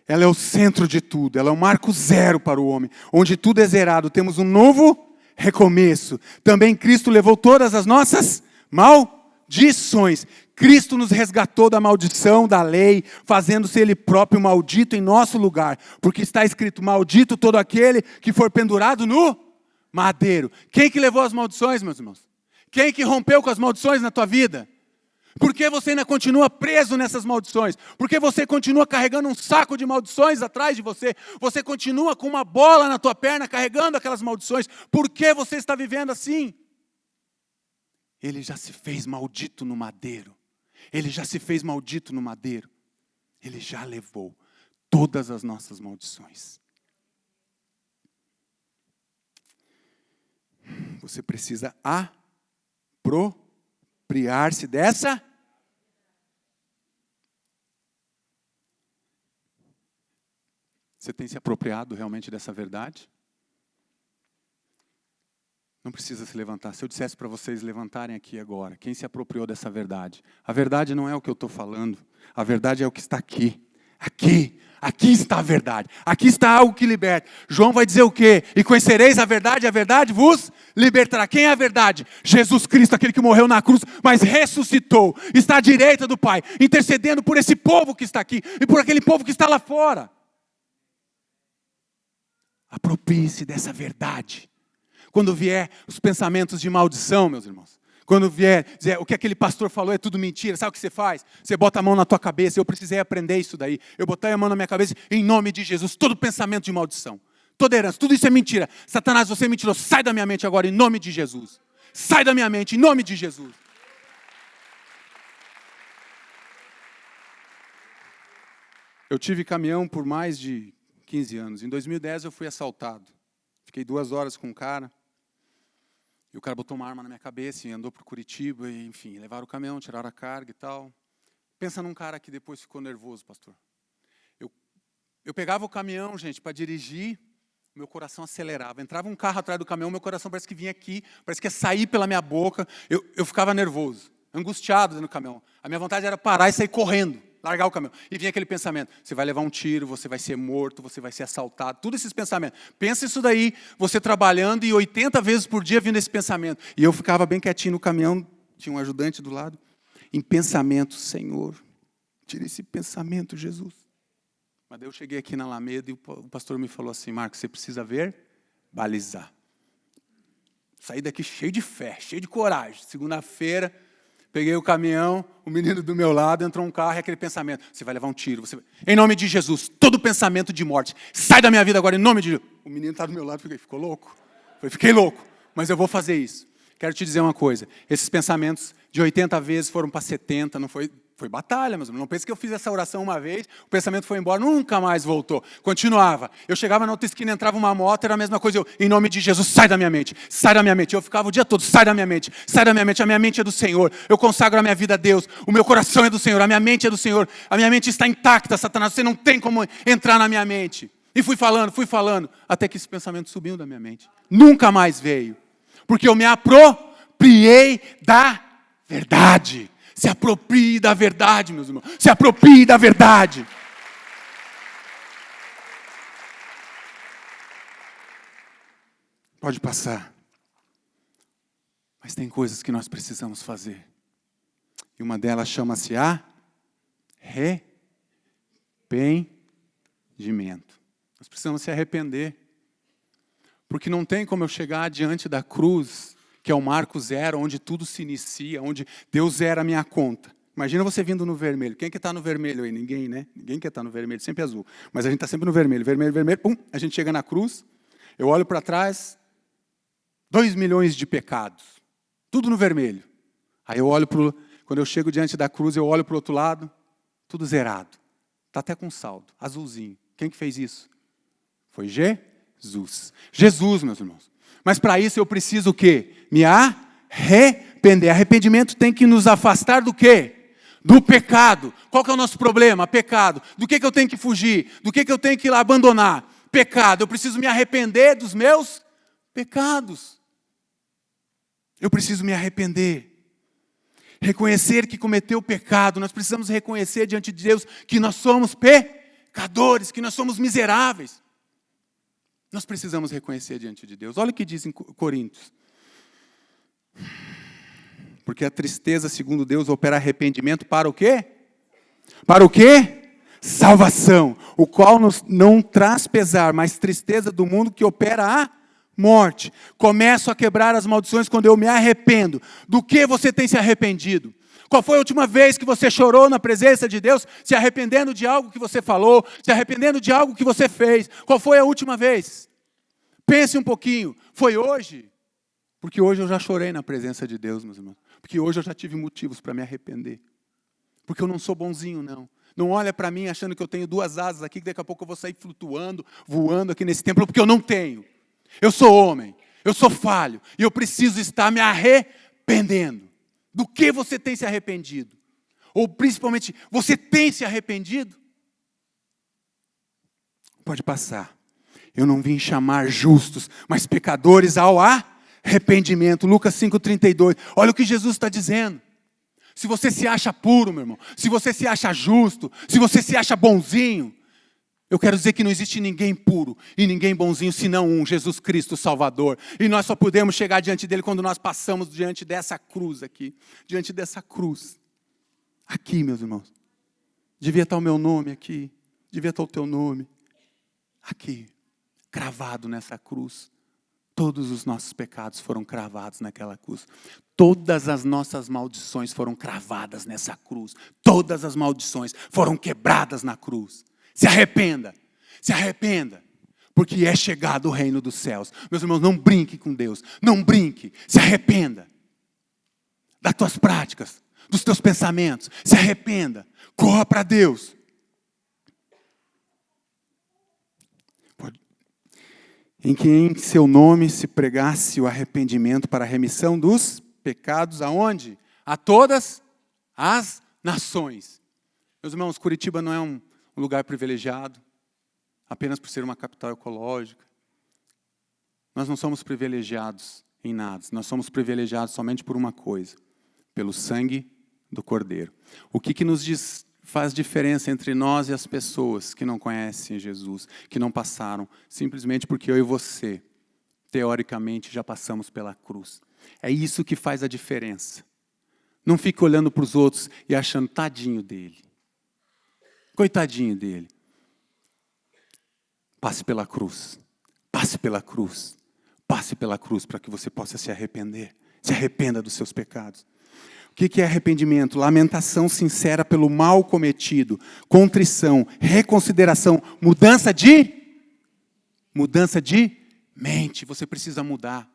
ela é o centro de tudo. Ela é o marco zero para o homem. Onde tudo é zerado, temos um novo recomeço. Também Cristo levou todas as nossas maldições. Cristo nos resgatou da maldição da lei, fazendo-se Ele próprio maldito em nosso lugar. Porque está escrito, maldito todo aquele que for pendurado no madeiro. Quem que levou as maldições, meus irmãos? Quem que rompeu com as maldições na tua vida? Por que você ainda continua preso nessas maldições? Por que você continua carregando um saco de maldições atrás de você? Você continua com uma bola na tua perna carregando aquelas maldições? Por que você está vivendo assim? Ele já se fez maldito no madeiro. Ele já se fez maldito no madeiro. Ele já levou todas as nossas maldições. Você precisa apropriar-se dessa. Você tem se apropriado realmente dessa verdade? Não precisa se levantar. Se eu dissesse para vocês levantarem aqui agora, quem se apropriou dessa verdade? A verdade não é o que eu estou falando. A verdade é o que está aqui. Aqui está a verdade. Aqui está algo que liberta. João vai dizer o quê? E conhecereis a verdade vos libertará. Quem é a verdade? Jesus Cristo, aquele que morreu na cruz, mas ressuscitou. Está à direita do Pai, intercedendo por esse povo que está aqui e por aquele povo que está lá fora. Aproprie-se dessa verdade. Quando vier os pensamentos de maldição, meus irmãos, quando vier dizer o que aquele pastor falou é tudo mentira, sabe o que você faz? Você bota a mão na tua cabeça. Eu precisei aprender isso daí. Eu botei a mão na minha cabeça, em nome de Jesus, todo pensamento de maldição, toda herança, tudo isso é mentira. Satanás, você é mentiroso, sai da minha mente agora, em nome de Jesus. Sai da minha mente, em nome de Jesus. Eu tive caminhão por mais de 15 anos. Em 2010 eu fui assaltado. Fiquei 2 horas com um cara. E o cara botou uma arma na minha cabeça e andou para Curitiba. E, enfim, levaram o caminhão, tiraram a carga e tal. Pensa num cara que depois ficou nervoso, pastor. Eu pegava o caminhão, gente, para dirigir, meu coração acelerava. Entrava um carro atrás do caminhão, meu coração parece que vinha aqui, parece que ia sair pela minha boca. Eu ficava nervoso, angustiado dentro do caminhão. A minha vontade era parar e sair correndo, largar o caminhão. E vinha aquele pensamento, você vai levar um tiro, você vai ser morto, você vai ser assaltado. Todos esses pensamentos. Pensa isso daí, você trabalhando e 80 vezes por dia vindo esse pensamento. E eu ficava bem quietinho no caminhão, tinha um ajudante do lado. Em pensamento, Senhor, tira esse pensamento, Jesus. Mas daí eu cheguei aqui na Alameda e o pastor me falou assim, Marcos, você precisa verbalizar. Saí daqui cheio de fé, cheio de coragem. Segunda-feira, peguei o caminhão, o menino do meu lado, entrou um carro e aquele pensamento, você vai levar um tiro. Em nome de Jesus, todo pensamento de morte, sai da minha vida agora, em nome de Jesus. O menino está do meu lado, ficou louco. Fiquei louco, mas eu vou fazer isso. Quero te dizer uma coisa, esses pensamentos de 80 vezes foram para 70, não foi batalha, mas não pense que eu fiz essa oração uma vez, o pensamento foi embora, nunca mais voltou. Continuava. Eu chegava na outra esquina, entrava uma moto, era a mesma coisa. Em nome de Jesus, sai da minha mente, sai da minha mente. Eu ficava o dia todo, sai da minha mente, sai da minha mente. A minha mente é do Senhor. Eu consagro a minha vida a Deus. O meu coração é do Senhor, a minha mente é do Senhor. A minha mente está intacta, Satanás. Você não tem como entrar na minha mente. E fui falando, até que esse pensamento subiu da minha mente. Nunca mais veio. Porque eu me apropriei da verdade. Se aproprie da verdade, meus irmãos. Se aproprie da verdade. Pode passar. Mas tem coisas que nós precisamos fazer. E uma delas chama-se arrependimento. Nós precisamos se arrepender. Porque não tem como eu chegar diante da cruz, que é o marco zero, onde tudo se inicia, onde Deus zera a minha conta. Imagina você vindo no vermelho. Quem que está no vermelho aí? Ninguém, né? Ninguém quer estar no vermelho, sempre azul. Mas a gente está sempre no vermelho, vermelho, pum, a gente chega na cruz, eu olho para trás, 2 milhões de pecados, tudo no vermelho. Aí eu olho quando eu chego diante da cruz, eu olho para o outro lado, tudo zerado. Está até com saldo, azulzinho. Quem que fez isso? Foi Jesus. Jesus, meus irmãos. Mas para isso eu preciso o quê? Me arrepender. Arrependimento tem que nos afastar do quê? Do pecado. Qual que é o nosso problema? Pecado. Do que eu tenho que fugir? Do que eu tenho que abandonar? Pecado. Eu preciso me arrepender dos meus pecados. Eu preciso me arrepender. Reconhecer que cometeu pecado. Nós precisamos reconhecer diante de Deus que nós somos pecadores, que nós somos miseráveis. Nós precisamos reconhecer diante de Deus. Olha o que diz em Coríntios. Porque a tristeza, segundo Deus, opera arrependimento para o quê? Para o quê? Salvação, o qual não traz pesar, mas tristeza do mundo que opera a morte. Começo a quebrar as maldições quando eu me arrependo. Do que você tem se arrependido? Qual foi a última vez que você chorou na presença de Deus, se arrependendo de algo que você falou, se arrependendo de algo que você fez? Qual foi a última vez? Pense um pouquinho. Foi hoje? Porque hoje eu já chorei na presença de Deus, meus irmãos. Porque hoje eu já tive motivos para me arrepender. Porque eu não sou bonzinho, não. Não olha para mim achando que eu tenho 2 asas aqui, que daqui a pouco eu vou sair flutuando, voando aqui nesse templo, porque eu não tenho. Eu sou homem, eu sou falho, e eu preciso estar me arrependendo. Do que você tem se arrependido? Ou principalmente, você tem se arrependido? Pode passar. Eu não vim chamar justos, mas pecadores ao arrependimento. Lucas 5,32. Olha o que Jesus está dizendo. Se você se acha puro, meu irmão, se você se acha justo, se você se acha bonzinho, eu quero dizer que não existe ninguém puro e ninguém bonzinho, senão um, Jesus Cristo, o Salvador. E nós só podemos chegar diante dele quando nós passamos diante dessa cruz aqui. Diante dessa cruz. Aqui, meus irmãos. Devia estar o meu nome aqui. Devia estar o teu nome. Aqui. Cravado nessa cruz. Todos os nossos pecados foram cravados naquela cruz. Todas as nossas maldições foram cravadas nessa cruz. Todas as maldições foram quebradas na cruz. Se arrependa. Se arrependa. Porque é chegado o reino dos céus. Meus irmãos, não brinque com Deus. Não brinque. Se arrependa. Das tuas práticas. Dos teus pensamentos. Se arrependa. Corra para Deus. Em que em seu nome se pregasse o arrependimento para a remissão dos pecados, aonde? A todas as nações. Meus irmãos, Curitiba não é um lugar privilegiado, apenas por ser uma capital ecológica. Nós não somos privilegiados em nada, nós somos privilegiados somente por uma coisa, pelo sangue do Cordeiro. O que nos faz diferença entre nós e as pessoas que não conhecem Jesus, que não passaram, simplesmente porque eu e você, teoricamente, já passamos pela cruz. É isso que faz a diferença. Não fique olhando para os outros e achando, tadinho dele. Coitadinho dele. Passe pela cruz. Passe pela cruz. Passe pela cruz para que você possa se arrepender. Se arrependa dos seus pecados. O que é arrependimento? Lamentação sincera pelo mal cometido, contrição, reconsideração, mudança de mente. Você precisa mudar.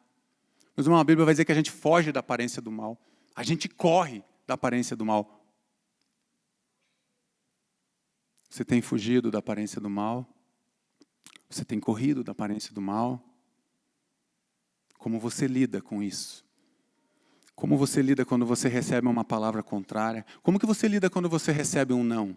Mas a Bíblia vai dizer que a gente foge da aparência do mal. A gente corre da aparência do mal. Você tem fugido da aparência do mal? Você tem corrido da aparência do mal? Como você lida com isso? Como você lida quando você recebe uma palavra contrária? Como que você lida quando você recebe um não?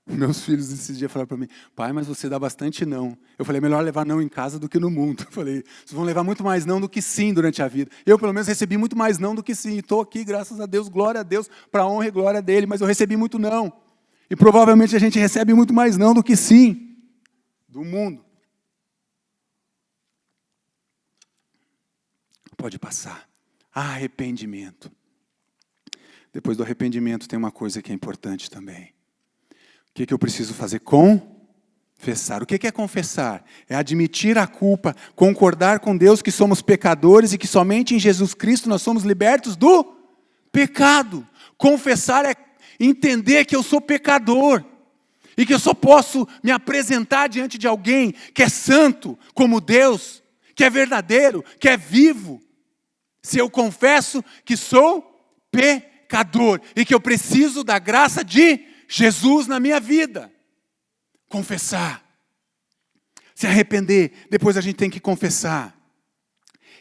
Meus filhos esses dias falaram para mim, pai, mas você dá bastante não. Eu falei, melhor levar não em casa do que no mundo. Eu falei, vocês vão levar muito mais não do que sim durante a vida. Eu, pelo menos, recebi muito mais não do que sim. Estou aqui, graças a Deus, glória a Deus, para a honra e glória dele, mas eu recebi muito não. E provavelmente a gente recebe muito mais não do que sim do mundo. Pode passar. Arrependimento. Depois do arrependimento tem uma coisa que é importante também. O que eu preciso fazer? Confessar. O que é confessar? É admitir a culpa, concordar com Deus que somos pecadores e que somente em Jesus Cristo nós somos libertos do pecado. Confessar é entender que eu sou pecador e que eu só posso me apresentar diante de alguém que é santo como Deus, que é verdadeiro, que é vivo, se eu confesso que sou pecador e que eu preciso da graça de Jesus na minha vida. Confessar. Se arrepender, depois a gente tem que confessar.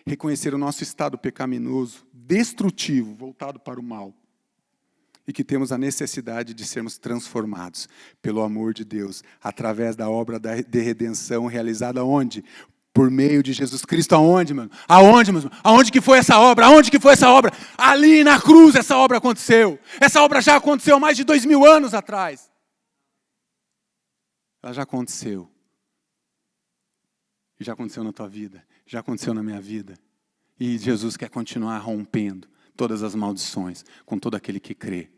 Reconhecer o nosso estado pecaminoso, destrutivo, voltado para o mal. E que temos a necessidade de sermos transformados pelo amor de Deus, através da obra de redenção realizada onde? Por meio de Jesus Cristo, aonde, mano? Aonde, mano? Aonde que foi essa obra? Aonde que foi essa obra? Ali na cruz essa obra aconteceu. Essa obra já aconteceu há mais de 2000 anos atrás. Ela já aconteceu. E já aconteceu na tua vida. Já aconteceu na minha vida. E Jesus quer continuar rompendo todas as maldições com todo aquele que crê.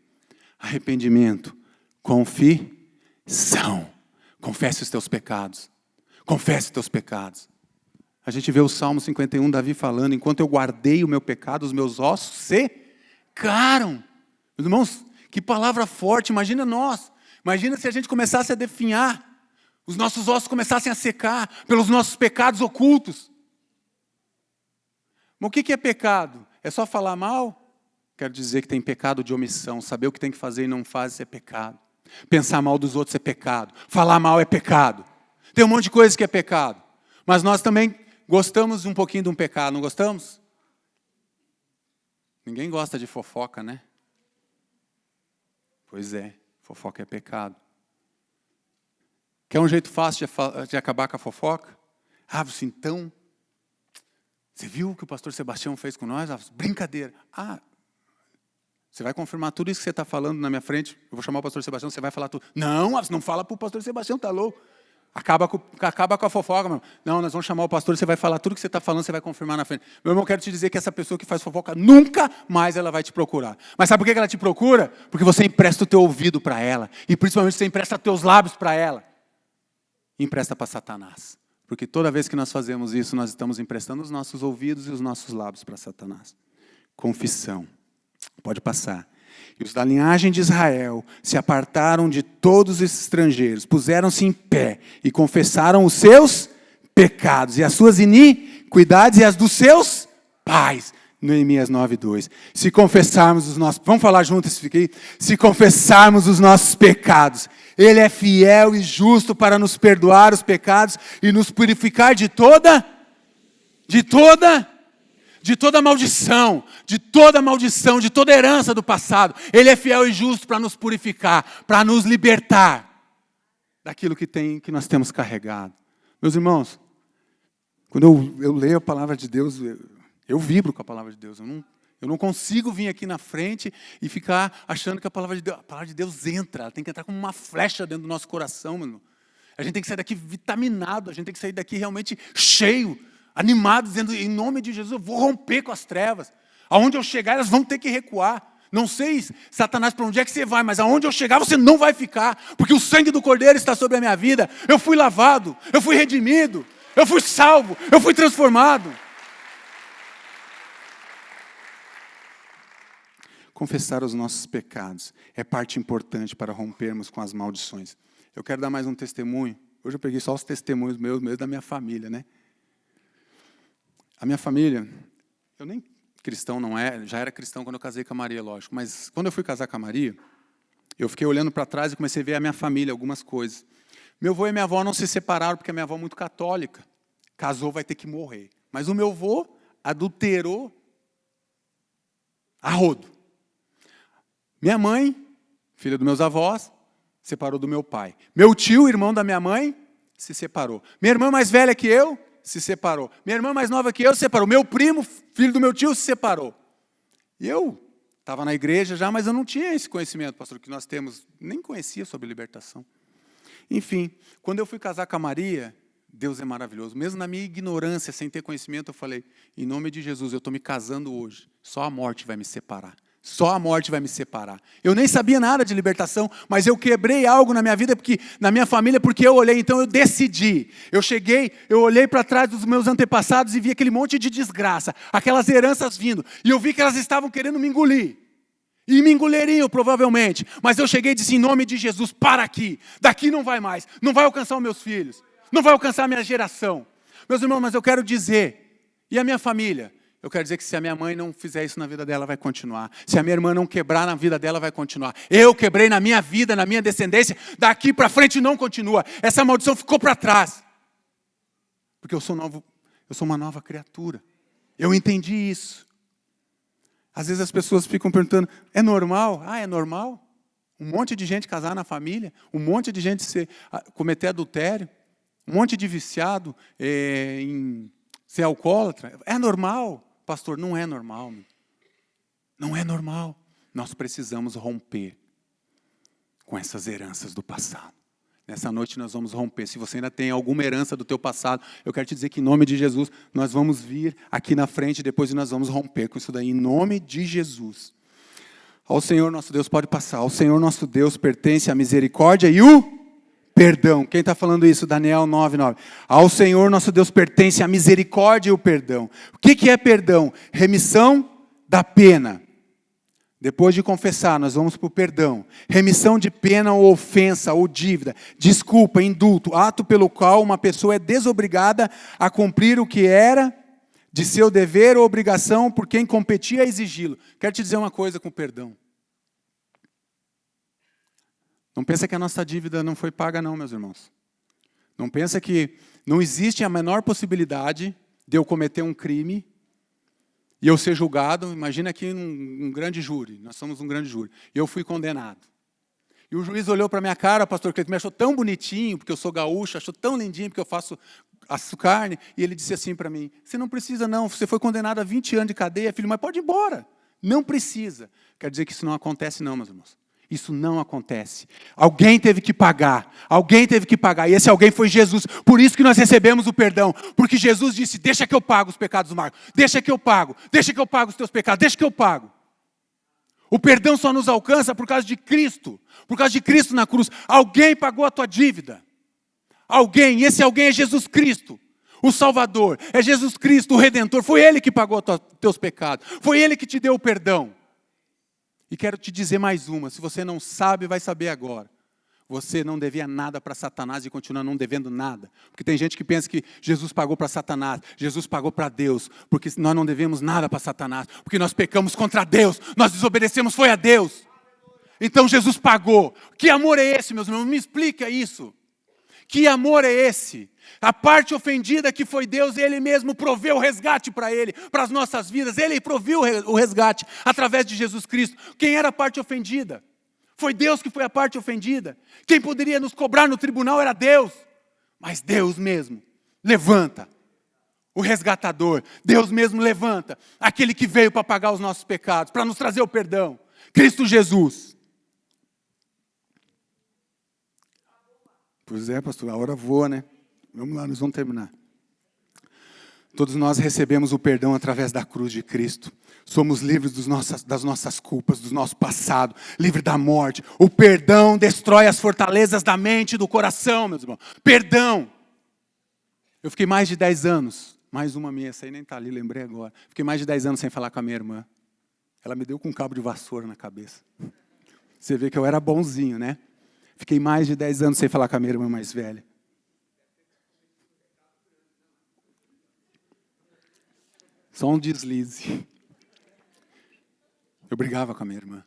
Arrependimento, confissão. Confesse os teus pecados. Confesse os teus pecados. A gente vê o Salmo 51, Davi falando, enquanto eu guardei o meu pecado, os meus ossos secaram. Meus irmãos, que palavra forte, imagina nós. Imagina se a gente começasse a definhar, os nossos ossos começassem a secar pelos nossos pecados ocultos. Mas o que é pecado? É só falar mal? Quero dizer que tem pecado de omissão. Saber o que tem que fazer e não faz, isso é pecado. Pensar mal dos outros é pecado. Falar mal é pecado. Tem um monte de coisa que é pecado. Mas nós também gostamos um pouquinho de um pecado, não gostamos? Ninguém gosta de fofoca, né? Pois é, fofoca é pecado. Quer um jeito fácil de acabar com a fofoca? Você então... Você viu o que o pastor Sebastião fez com nós? Brincadeira. Você vai confirmar tudo isso que você está falando na minha frente? Eu vou chamar o pastor Sebastião, você vai falar tudo. Não, não fala para o pastor Sebastião, tá louco. Acaba com a fofoca, meu irmão. Não, nós vamos chamar o pastor, você vai falar tudo que você está falando, você vai confirmar na frente. Meu irmão, eu quero te dizer que essa pessoa que faz fofoca, nunca mais ela vai te procurar. Mas sabe por que ela te procura? Porque você empresta o teu ouvido para ela. E principalmente você empresta teus lábios para ela. E empresta para Satanás. Porque toda vez que nós fazemos isso, nós estamos emprestando os nossos ouvidos e os nossos lábios para Satanás. Confissão. Pode passar. E os da linhagem de Israel se apartaram de todos os estrangeiros, puseram-se em pé e confessaram os seus pecados e as suas iniquidades e as dos seus pais. Neemias 9:2. Se confessarmos os nossos... Vamos falar juntos isso aqui? Se confessarmos os nossos pecados, Ele é fiel e justo para nos perdoar os pecados e nos purificar de toda maldição, de toda herança do passado. Ele é fiel e justo para nos purificar, para nos libertar daquilo que nós temos carregado. Meus irmãos, quando eu leio a palavra de Deus, eu vibro com a palavra de Deus. Eu não consigo vir aqui na frente e ficar achando que a palavra de Deus entra. Ela tem que entrar como uma flecha dentro do nosso coração, meu irmão. A gente tem que sair daqui vitaminado, a gente tem que sair daqui realmente cheio, animado, dizendo, em nome de Jesus, eu vou romper com as trevas. Aonde eu chegar, elas vão ter que recuar. Não sei, Satanás, para onde é que você vai, mas aonde eu chegar, você não vai ficar, porque o sangue do Cordeiro está sobre a minha vida. Eu fui lavado, eu fui redimido, eu fui salvo, eu fui transformado. Confessar os nossos pecados é parte importante para rompermos com as maldições. Eu quero dar mais um testemunho. Hoje eu peguei só os testemunhos meus da minha família, né? A minha família, eu nem cristão não já era cristão quando eu casei com a Maria, lógico. Mas quando eu fui casar com a Maria, eu fiquei olhando para trás e comecei a ver a minha família, algumas coisas. Meu avô e minha avó não se separaram porque a minha avó é muito católica. Casou, vai ter que morrer. Mas o meu avô adulterou a rodo. Minha mãe, filha dos meus avós, separou do meu pai. Meu tio, irmão da minha mãe, se separou. Minha irmã mais velha que eu, se separou. Minha irmã mais nova que eu, se separou. Meu primo, filho do meu tio, se separou. E eu estava na igreja já, mas eu não tinha esse conhecimento, pastor, que nós temos. Nem conhecia sobre libertação. Enfim, quando eu fui casar com a Maria, Deus é maravilhoso. Mesmo na minha ignorância, sem ter conhecimento, eu falei, em nome de Jesus, eu estou me casando hoje. Só a morte vai me separar. Só a morte vai me separar. Eu nem sabia nada de libertação, mas eu quebrei algo na minha vida, na minha família, porque eu olhei, então eu decidi. Eu olhei para trás dos meus antepassados e vi aquele monte de desgraça, aquelas heranças vindo, e eu vi que elas estavam querendo me engolir. E me engoliriam, provavelmente. Mas eu cheguei e disse, em nome de Jesus, para aqui. Daqui não vai mais. Não vai alcançar os meus filhos. Não vai alcançar a minha geração. Meus irmãos, mas eu quero dizer, e a minha família? Eu quero dizer que se a minha mãe não fizer isso na vida dela, vai continuar. Se a minha irmã não quebrar na vida dela, vai continuar. Eu quebrei na minha vida, na minha descendência, daqui para frente não continua. Essa maldição ficou para trás. Porque eu sou uma nova criatura. Eu entendi isso. Às vezes as pessoas ficam perguntando, é normal? É normal? Um monte de gente casar na família, um monte de gente cometer adultério, Um monte de viciado em ser alcoólatra. É normal? Pastor, não é normal. Não é normal. Nós precisamos romper com essas heranças do passado. Nessa noite nós vamos romper. Se você ainda tem alguma herança do teu passado, eu quero te dizer que em nome de Jesus, nós vamos vir aqui na frente depois e nós vamos romper com isso daí, em nome de Jesus. Ao Senhor nosso Deus, pode passar. Ao Senhor nosso Deus pertence a misericórdia e o perdão. Quem está falando isso? Daniel 9:9. Ao Senhor nosso Deus pertence a misericórdia e o perdão. O que é perdão? Remissão da pena. Depois de confessar, nós vamos para o perdão. Remissão de pena ou ofensa ou dívida. Desculpa, indulto. Ato pelo qual uma pessoa é desobrigada a cumprir o que era de seu dever ou obrigação por quem competia a exigi-lo. Quero te dizer uma coisa com o perdão. Não pensa que a nossa dívida não foi paga não, meus irmãos. Não pensa que não existe a menor possibilidade de eu cometer um crime e eu ser julgado. Imagina aqui um grande júri, nós somos um grande júri, e eu fui condenado. E o juiz olhou para a minha cara, pastor Cleiton, me achou tão bonitinho, porque eu sou gaúcho, achou tão lindinho, porque eu faço carne, e ele disse assim para mim, você não precisa não, você foi condenado a 20 anos de cadeia, filho, mas pode ir embora, não precisa. Quer dizer que isso não acontece não, meus irmãos. Isso não acontece. Alguém teve que pagar, e esse alguém foi Jesus. Por isso que nós recebemos o perdão, porque Jesus disse, deixa que eu pago os pecados do Marcos, deixa que eu pago os teus pecados, deixa que eu pago. O perdão só nos alcança por causa de Cristo na cruz. Alguém pagou a tua dívida. Alguém, esse alguém é Jesus Cristo, o Salvador, é Jesus Cristo, o Redentor. Foi Ele que pagou os teus pecados, foi Ele que te deu o perdão. E quero te dizer mais uma, se você não sabe, vai saber agora. Você não devia nada para Satanás e continua não devendo nada. Porque tem gente que pensa que Jesus pagou para Satanás, Jesus pagou para Deus, porque nós não devemos nada para Satanás, porque nós pecamos contra Deus, nós desobedecemos, foi a Deus. Então Jesus pagou. Que amor é esse, meus irmãos? Me explica isso. Que amor é esse? A parte ofendida que foi Deus, Ele mesmo proveu o resgate para Ele, para as nossas vidas. Ele proveu o resgate através de Jesus Cristo. Quem era a parte ofendida? Foi Deus que foi a parte ofendida. Quem poderia nos cobrar no tribunal era Deus. Mas Deus mesmo levanta o resgatador. Deus mesmo levanta aquele que veio para pagar os nossos pecados, para nos trazer o perdão. Cristo Jesus. Pois é, pastor, a hora voa, né? Vamos lá, nós vamos terminar. Todos nós recebemos o perdão através da cruz de Cristo. Somos livres das nossas culpas, do nosso passado, livre da morte. O perdão destrói as fortalezas da mente e do coração, meus irmãos. Perdão. Eu fiquei mais de 10 anos, mais uma minha, essa aí nem está ali, lembrei agora. Fiquei mais de 10 anos sem falar com a minha irmã. Ela me deu com um cabo de vassoura na cabeça. Você vê que eu era bonzinho, né? Fiquei mais de 10 anos sem falar com a minha irmã mais velha. Só um deslize. Eu brigava com a minha irmã.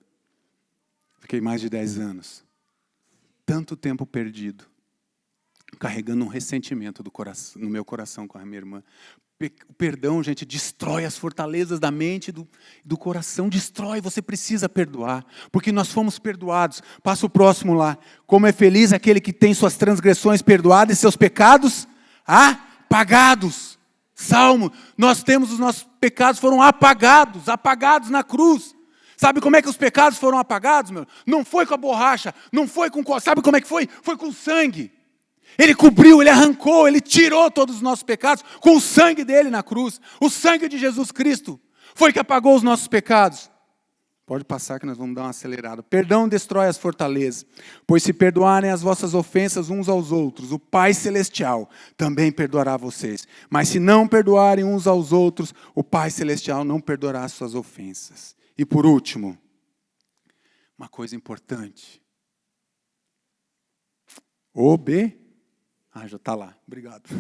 Fiquei mais de 10 anos. Tanto tempo perdido. Carregando um ressentimento no meu coração com a minha irmã. O perdão, gente, destrói as fortalezas da mente e do coração. Destrói, você precisa perdoar. Porque nós fomos perdoados. Passa o próximo lá. Como é feliz aquele que tem suas transgressões perdoadas e seus pecados apagados. Salmo, nós temos os nossos pecados foram apagados na cruz. Sabe como é que os pecados foram apagados, meu? Não foi com a borracha, não foi com... Sabe como é que foi? Foi com sangue. Ele cobriu, ele arrancou, ele tirou todos os nossos pecados com o sangue dele na cruz. O sangue de Jesus Cristo foi que apagou os nossos pecados. Pode passar que nós vamos dar uma acelerada. Perdão destrói as fortalezas, pois se perdoarem as vossas ofensas uns aos outros, o Pai Celestial também perdoará vocês. Mas se não perdoarem uns aos outros, o Pai Celestial não perdoará as suas ofensas. E por último, uma coisa importante. Já está lá, obrigado.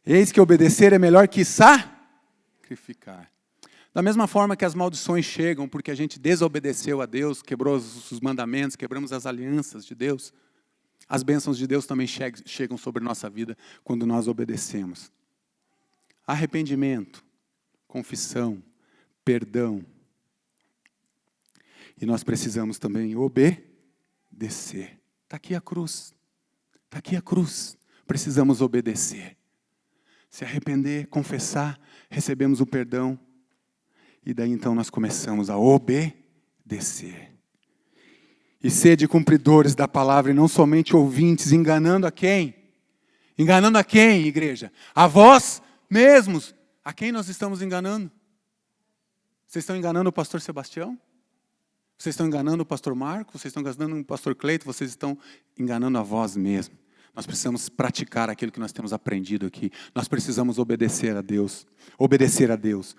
Eis que obedecer é melhor que sacrificar. Da mesma forma que as maldições chegam porque a gente desobedeceu a Deus, quebrou os mandamentos, quebramos as alianças de Deus, as bênçãos de Deus também chegam sobre nossa vida quando nós obedecemos. Arrependimento, confissão, perdão. E nós precisamos também obedecer. Está aqui a cruz. Está aqui a cruz. Precisamos obedecer. Se arrepender, confessar, recebemos o perdão. E daí então nós começamos a obedecer. E sede cumpridores da palavra e não somente ouvintes, enganando a quem? Enganando a quem, igreja? A vós mesmos. A quem nós estamos enganando? Vocês estão enganando o pastor Sebastião? Vocês estão enganando o pastor Marco? Vocês estão enganando o pastor Cleito? Vocês estão enganando a vós mesmos. Nós precisamos praticar aquilo que nós temos aprendido aqui. Nós precisamos obedecer a Deus. Obedecer a Deus.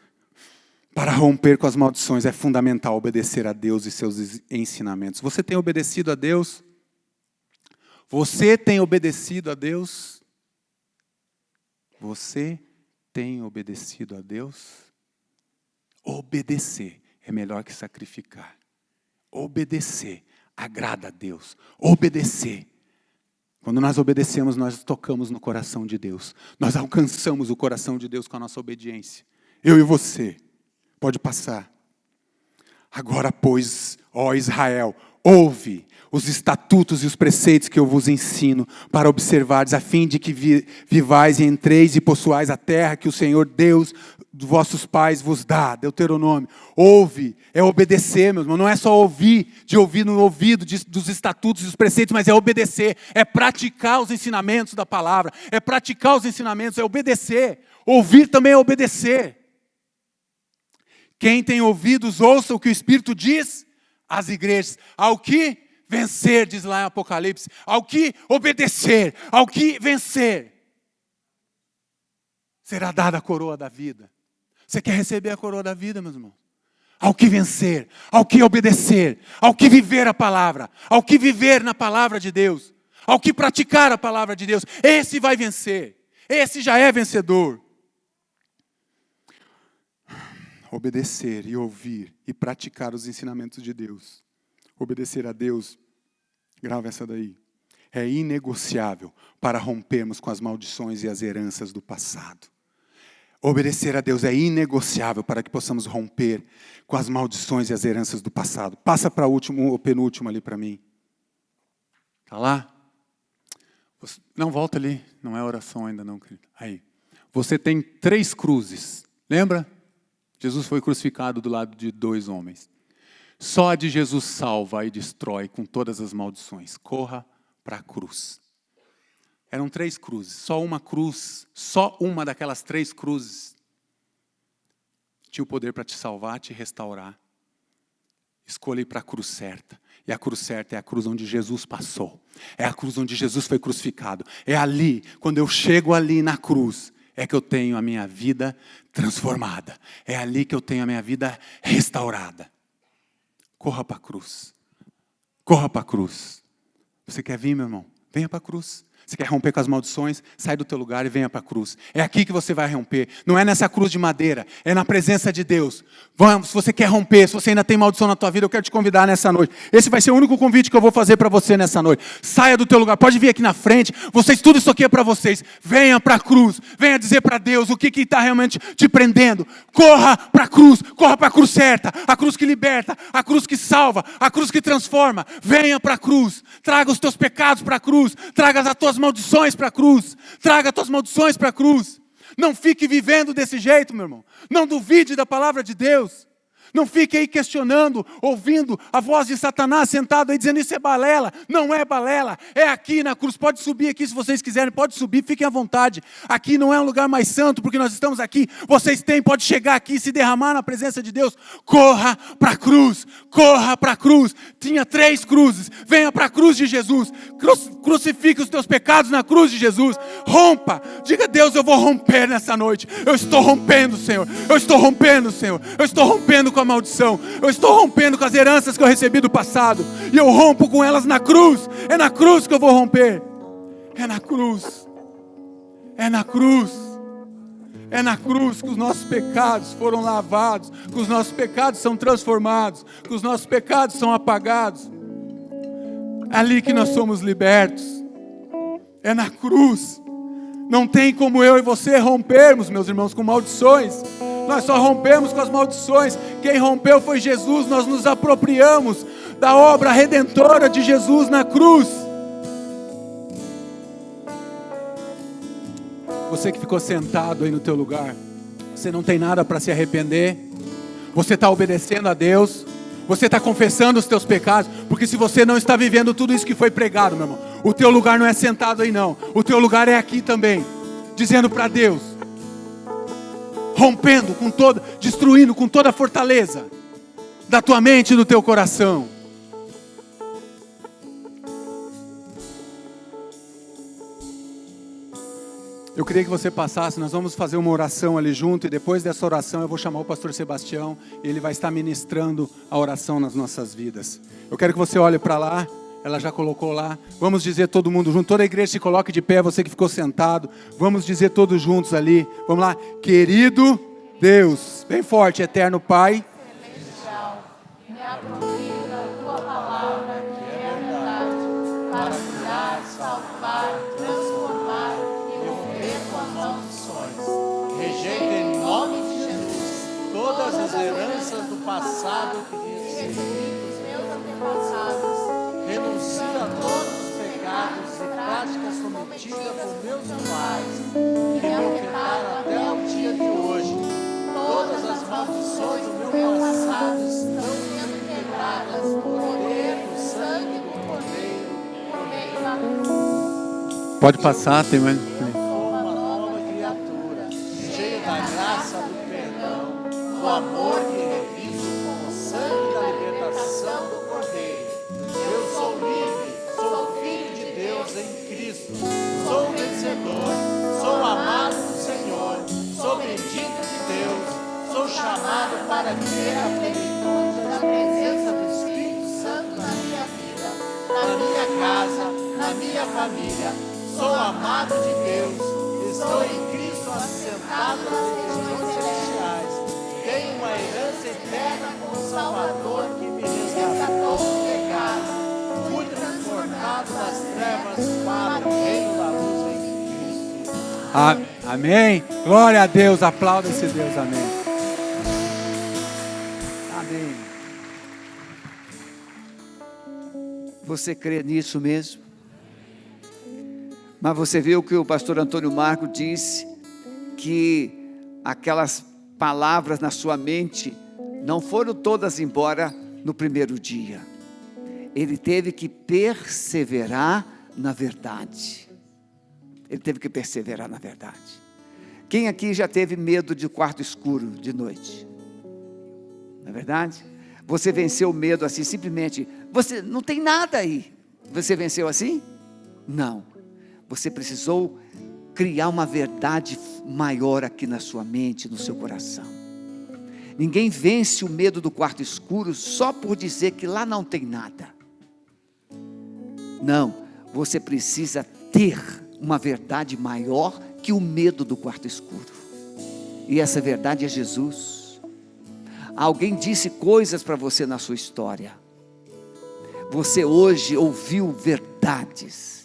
Para romper com as maldições é fundamental obedecer a Deus e seus ensinamentos. Você tem obedecido a Deus? Você tem obedecido a Deus? Você tem obedecido a Deus? Obedecer é melhor que sacrificar. Obedecer agrada a Deus. Obedecer. Quando nós obedecemos, nós tocamos no coração de Deus. Nós alcançamos o coração de Deus com a nossa obediência. Eu e você. Pode passar. Agora, pois, ó Israel, ouve os estatutos e os preceitos que eu vos ensino para observardes, a fim de que vivais e entreis e possuais a terra que o Senhor Deus dos vossos pais vos dá. Deuteronômio. Ouve, é obedecer, meu irmão. Não é só ouvir, de ouvir no ouvido dos estatutos e dos preceitos, mas é obedecer. É praticar os ensinamentos da palavra. É praticar os ensinamentos, é obedecer. Ouvir também é obedecer. Quem tem ouvidos, ouça o que o Espírito diz às igrejas. Ao que vencer, diz lá em Apocalipse. Ao que obedecer, ao que vencer, será dada a coroa da vida. Você quer receber a coroa da vida, meus irmãos? Ao que vencer, ao que obedecer, ao que viver a palavra, ao que viver na palavra de Deus, ao que praticar a palavra de Deus. Esse vai vencer. Esse já é vencedor. Obedecer e ouvir e praticar os ensinamentos de Deus. Obedecer a Deus, grava essa daí, é inegociável para rompermos com as maldições e as heranças do passado. Obedecer a Deus é inegociável para que possamos romper com as maldições e as heranças do passado. Passa para o penúltimo ali para mim. Está lá? Não, volta ali. Não é oração ainda não, querido. Aí. Você tem 3 cruzes. Lembra? Jesus foi crucificado do lado de 2 homens. Só a de Jesus salva e destrói com todas as maldições. Corra para a cruz. Eram 3 cruzes. Só uma cruz, só uma daquelas 3 cruzes tinha o poder para te salvar, te restaurar. Escolha ir para a cruz certa. E a cruz certa é a cruz onde Jesus passou. É a cruz onde Jesus foi crucificado. É ali, quando eu chego ali na cruz, é que eu tenho a minha vida transformada. É ali que eu tenho a minha vida restaurada. Corra para a cruz. Corra para a cruz. Você quer vir, meu irmão? Venha para a cruz. Você quer romper com as maldições? Sai do teu lugar e venha para a cruz. É aqui que você vai romper. Não é nessa cruz de madeira. É na presença de Deus. Vamos, se você quer romper, se você ainda tem maldição na tua vida, eu quero te convidar nessa noite. Esse vai ser o único convite que eu vou fazer para você nessa noite. Saia do teu lugar. Pode vir aqui na frente. Vocês, tudo isso aqui é para vocês. Venha para a cruz. Venha dizer para Deus o que está realmente te prendendo. Corra para a cruz. Corra para a cruz certa. A cruz que liberta. A cruz que salva. A cruz que transforma. Venha para a cruz. Traga os teus pecados para a cruz. Traga as tuas maldições para a cruz. Traga as tuas maldições para a cruz. Não fique vivendo desse jeito, meu irmão. Não duvide da palavra de Deus. Não fique aí questionando, ouvindo a voz de Satanás sentado aí dizendo isso é balela. Não é balela, é aqui na cruz. Pode subir aqui se vocês quiserem, pode subir, fiquem à vontade. Aqui não é um lugar mais santo porque nós estamos aqui. Vocês têm, pode chegar aqui e se derramar na presença de Deus. Corra para a cruz, corra para a cruz. Tinha 3 cruzes, venha para a cruz de Jesus. Crucifique os teus pecados na cruz de Jesus. Rompa, diga Deus, eu vou romper nessa noite. Eu estou rompendo, Senhor. Eu estou rompendo, Senhor. Eu estou rompendo com a maldição. Eu estou rompendo com as heranças que eu recebi do passado. E eu rompo com elas na cruz. É na cruz que eu vou romper. É na cruz. É na cruz. É na cruz que os nossos pecados foram lavados. Que os nossos pecados são transformados. Que os nossos pecados são apagados. É ali que nós somos libertos. É na cruz. Não tem como eu e você rompermos, meus irmãos, com maldições. Nós só rompemos com as maldições. Quem rompeu foi Jesus. Nós nos apropriamos da obra redentora de Jesus na cruz. Você que ficou sentado aí no teu lugar, você não tem nada para se arrepender. Você está obedecendo a Deus. Você está confessando os teus pecados. Porque se você não está vivendo tudo isso que foi pregado, meu irmão, o teu lugar não é sentado aí não. O teu lugar é aqui também. Dizendo para Deus, rompendo com toda, destruindo com toda a fortaleza da tua mente e do teu coração. Eu queria que você passasse, nós vamos fazer uma oração ali junto, e depois dessa oração eu vou chamar o pastor Sebastião, e ele vai estar ministrando a oração nas nossas vidas. Eu quero que você olhe para lá, ela já colocou lá, vamos dizer todo mundo junto, toda a igreja se coloque de pé, você que ficou sentado, vamos dizer todos juntos ali, vamos lá, querido Deus, bem forte, eterno Pai, celestial, me aproprio da tua palavra, que é verdade, para curar, salvar, transformar e romper com as maldições. Rejeita em nome de Jesus todas as heranças do passado que E respeito os meus antepassados, renuncia a todos os pecados e práticas cometidas por meus pais que que me me afetaram afetaram até o dia de hoje. Todas as maldições do meu passado estão sendo quebradas no poder do sangue do Cordeiro. por meio da cruz. pode passar, tem mais... Sou uma nova criatura, cheia da graça do perdão, do amor que reviso com o sangue da libertação do Cordeiro. Eu sou livre, sou filho de Deus em Cristo, sou vencedor, sou amado do Senhor, sou bendito de Deus, sou chamado para viver a plenitude da presença do Espírito Santo na minha vida, na minha casa, na minha família. Sou amado de Deus, estou em Cristo assentado nas regiões celestiais. Tenho uma herança eterna com o Salvador que me resgatou do pecado. Fui transportado das trevas para o reino da luz em Cristo. Amém, glória a Deus, aplauda esse Deus, amém. Amém. Você crê nisso mesmo? Mas você viu que o pastor Antônio Marco disse que aquelas palavras na sua mente não foram todas embora no primeiro dia. Ele teve que perseverar na verdade. Ele teve que perseverar na verdade. Quem aqui já teve medo de quarto escuro de noite? Não é verdade? Você venceu o medo assim, simplesmente, você não tem nada aí. Você venceu assim? Não. Você precisou criar uma verdade maior aqui na sua mente, no seu coração. Ninguém vence o medo do quarto escuro só por dizer que lá não tem nada. Não, você precisa ter uma verdade maior que o medo do quarto escuro. E essa verdade é Jesus. Alguém disse coisas para você na sua história. Você hoje ouviu verdades.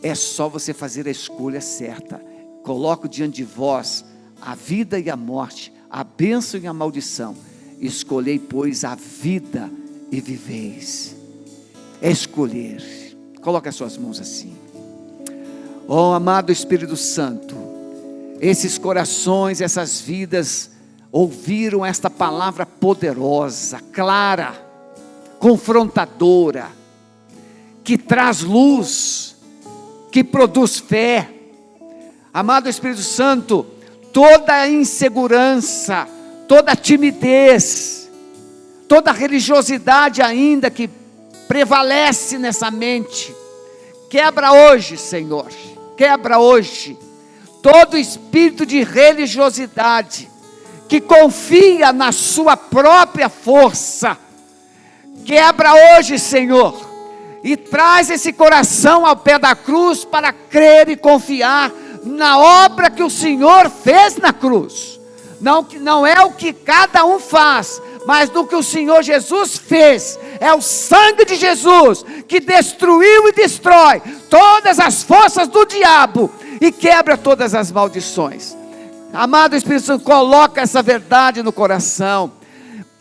É só você fazer a escolha certa. Coloco diante de vós a vida e a morte, a bênção e a maldição. Escolhei, pois, a vida e viveis. É escolher. Coloque as suas mãos assim. Oh, amado Espírito Santo, esses corações, essas vidas ouviram esta palavra poderosa, clara, confrontadora, que traz luz, que produz fé. Amado Espírito Santo, toda a insegurança, toda a timidez, toda a religiosidade ainda que prevalece nessa mente, quebra hoje, Senhor, quebra hoje, todo espírito de religiosidade, que confia na sua própria força, quebra hoje, Senhor, e traz esse coração ao pé da cruz para crer e confiar na obra que o Senhor fez na cruz. Não é o que cada um faz, mas do que o Senhor Jesus fez. É o sangue de Jesus que destruiu e destrói todas as forças do diabo e quebra todas as maldições. Amado Espírito Santo, coloca essa verdade no coração.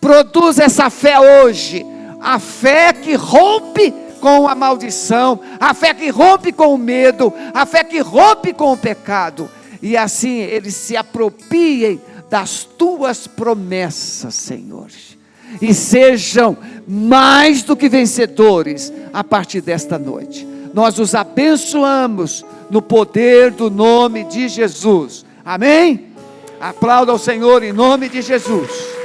Produz essa fé hoje, a fé que rompe com a maldição, a fé que rompe com o medo, a fé que rompe com o pecado. e assim eles se apropriem das tuas promessas, Senhor, e sejam mais do que vencedores a partir desta noite. Nós os abençoamos no poder do nome de Jesus. Amém? Aplauda ao Senhor em nome de Jesus.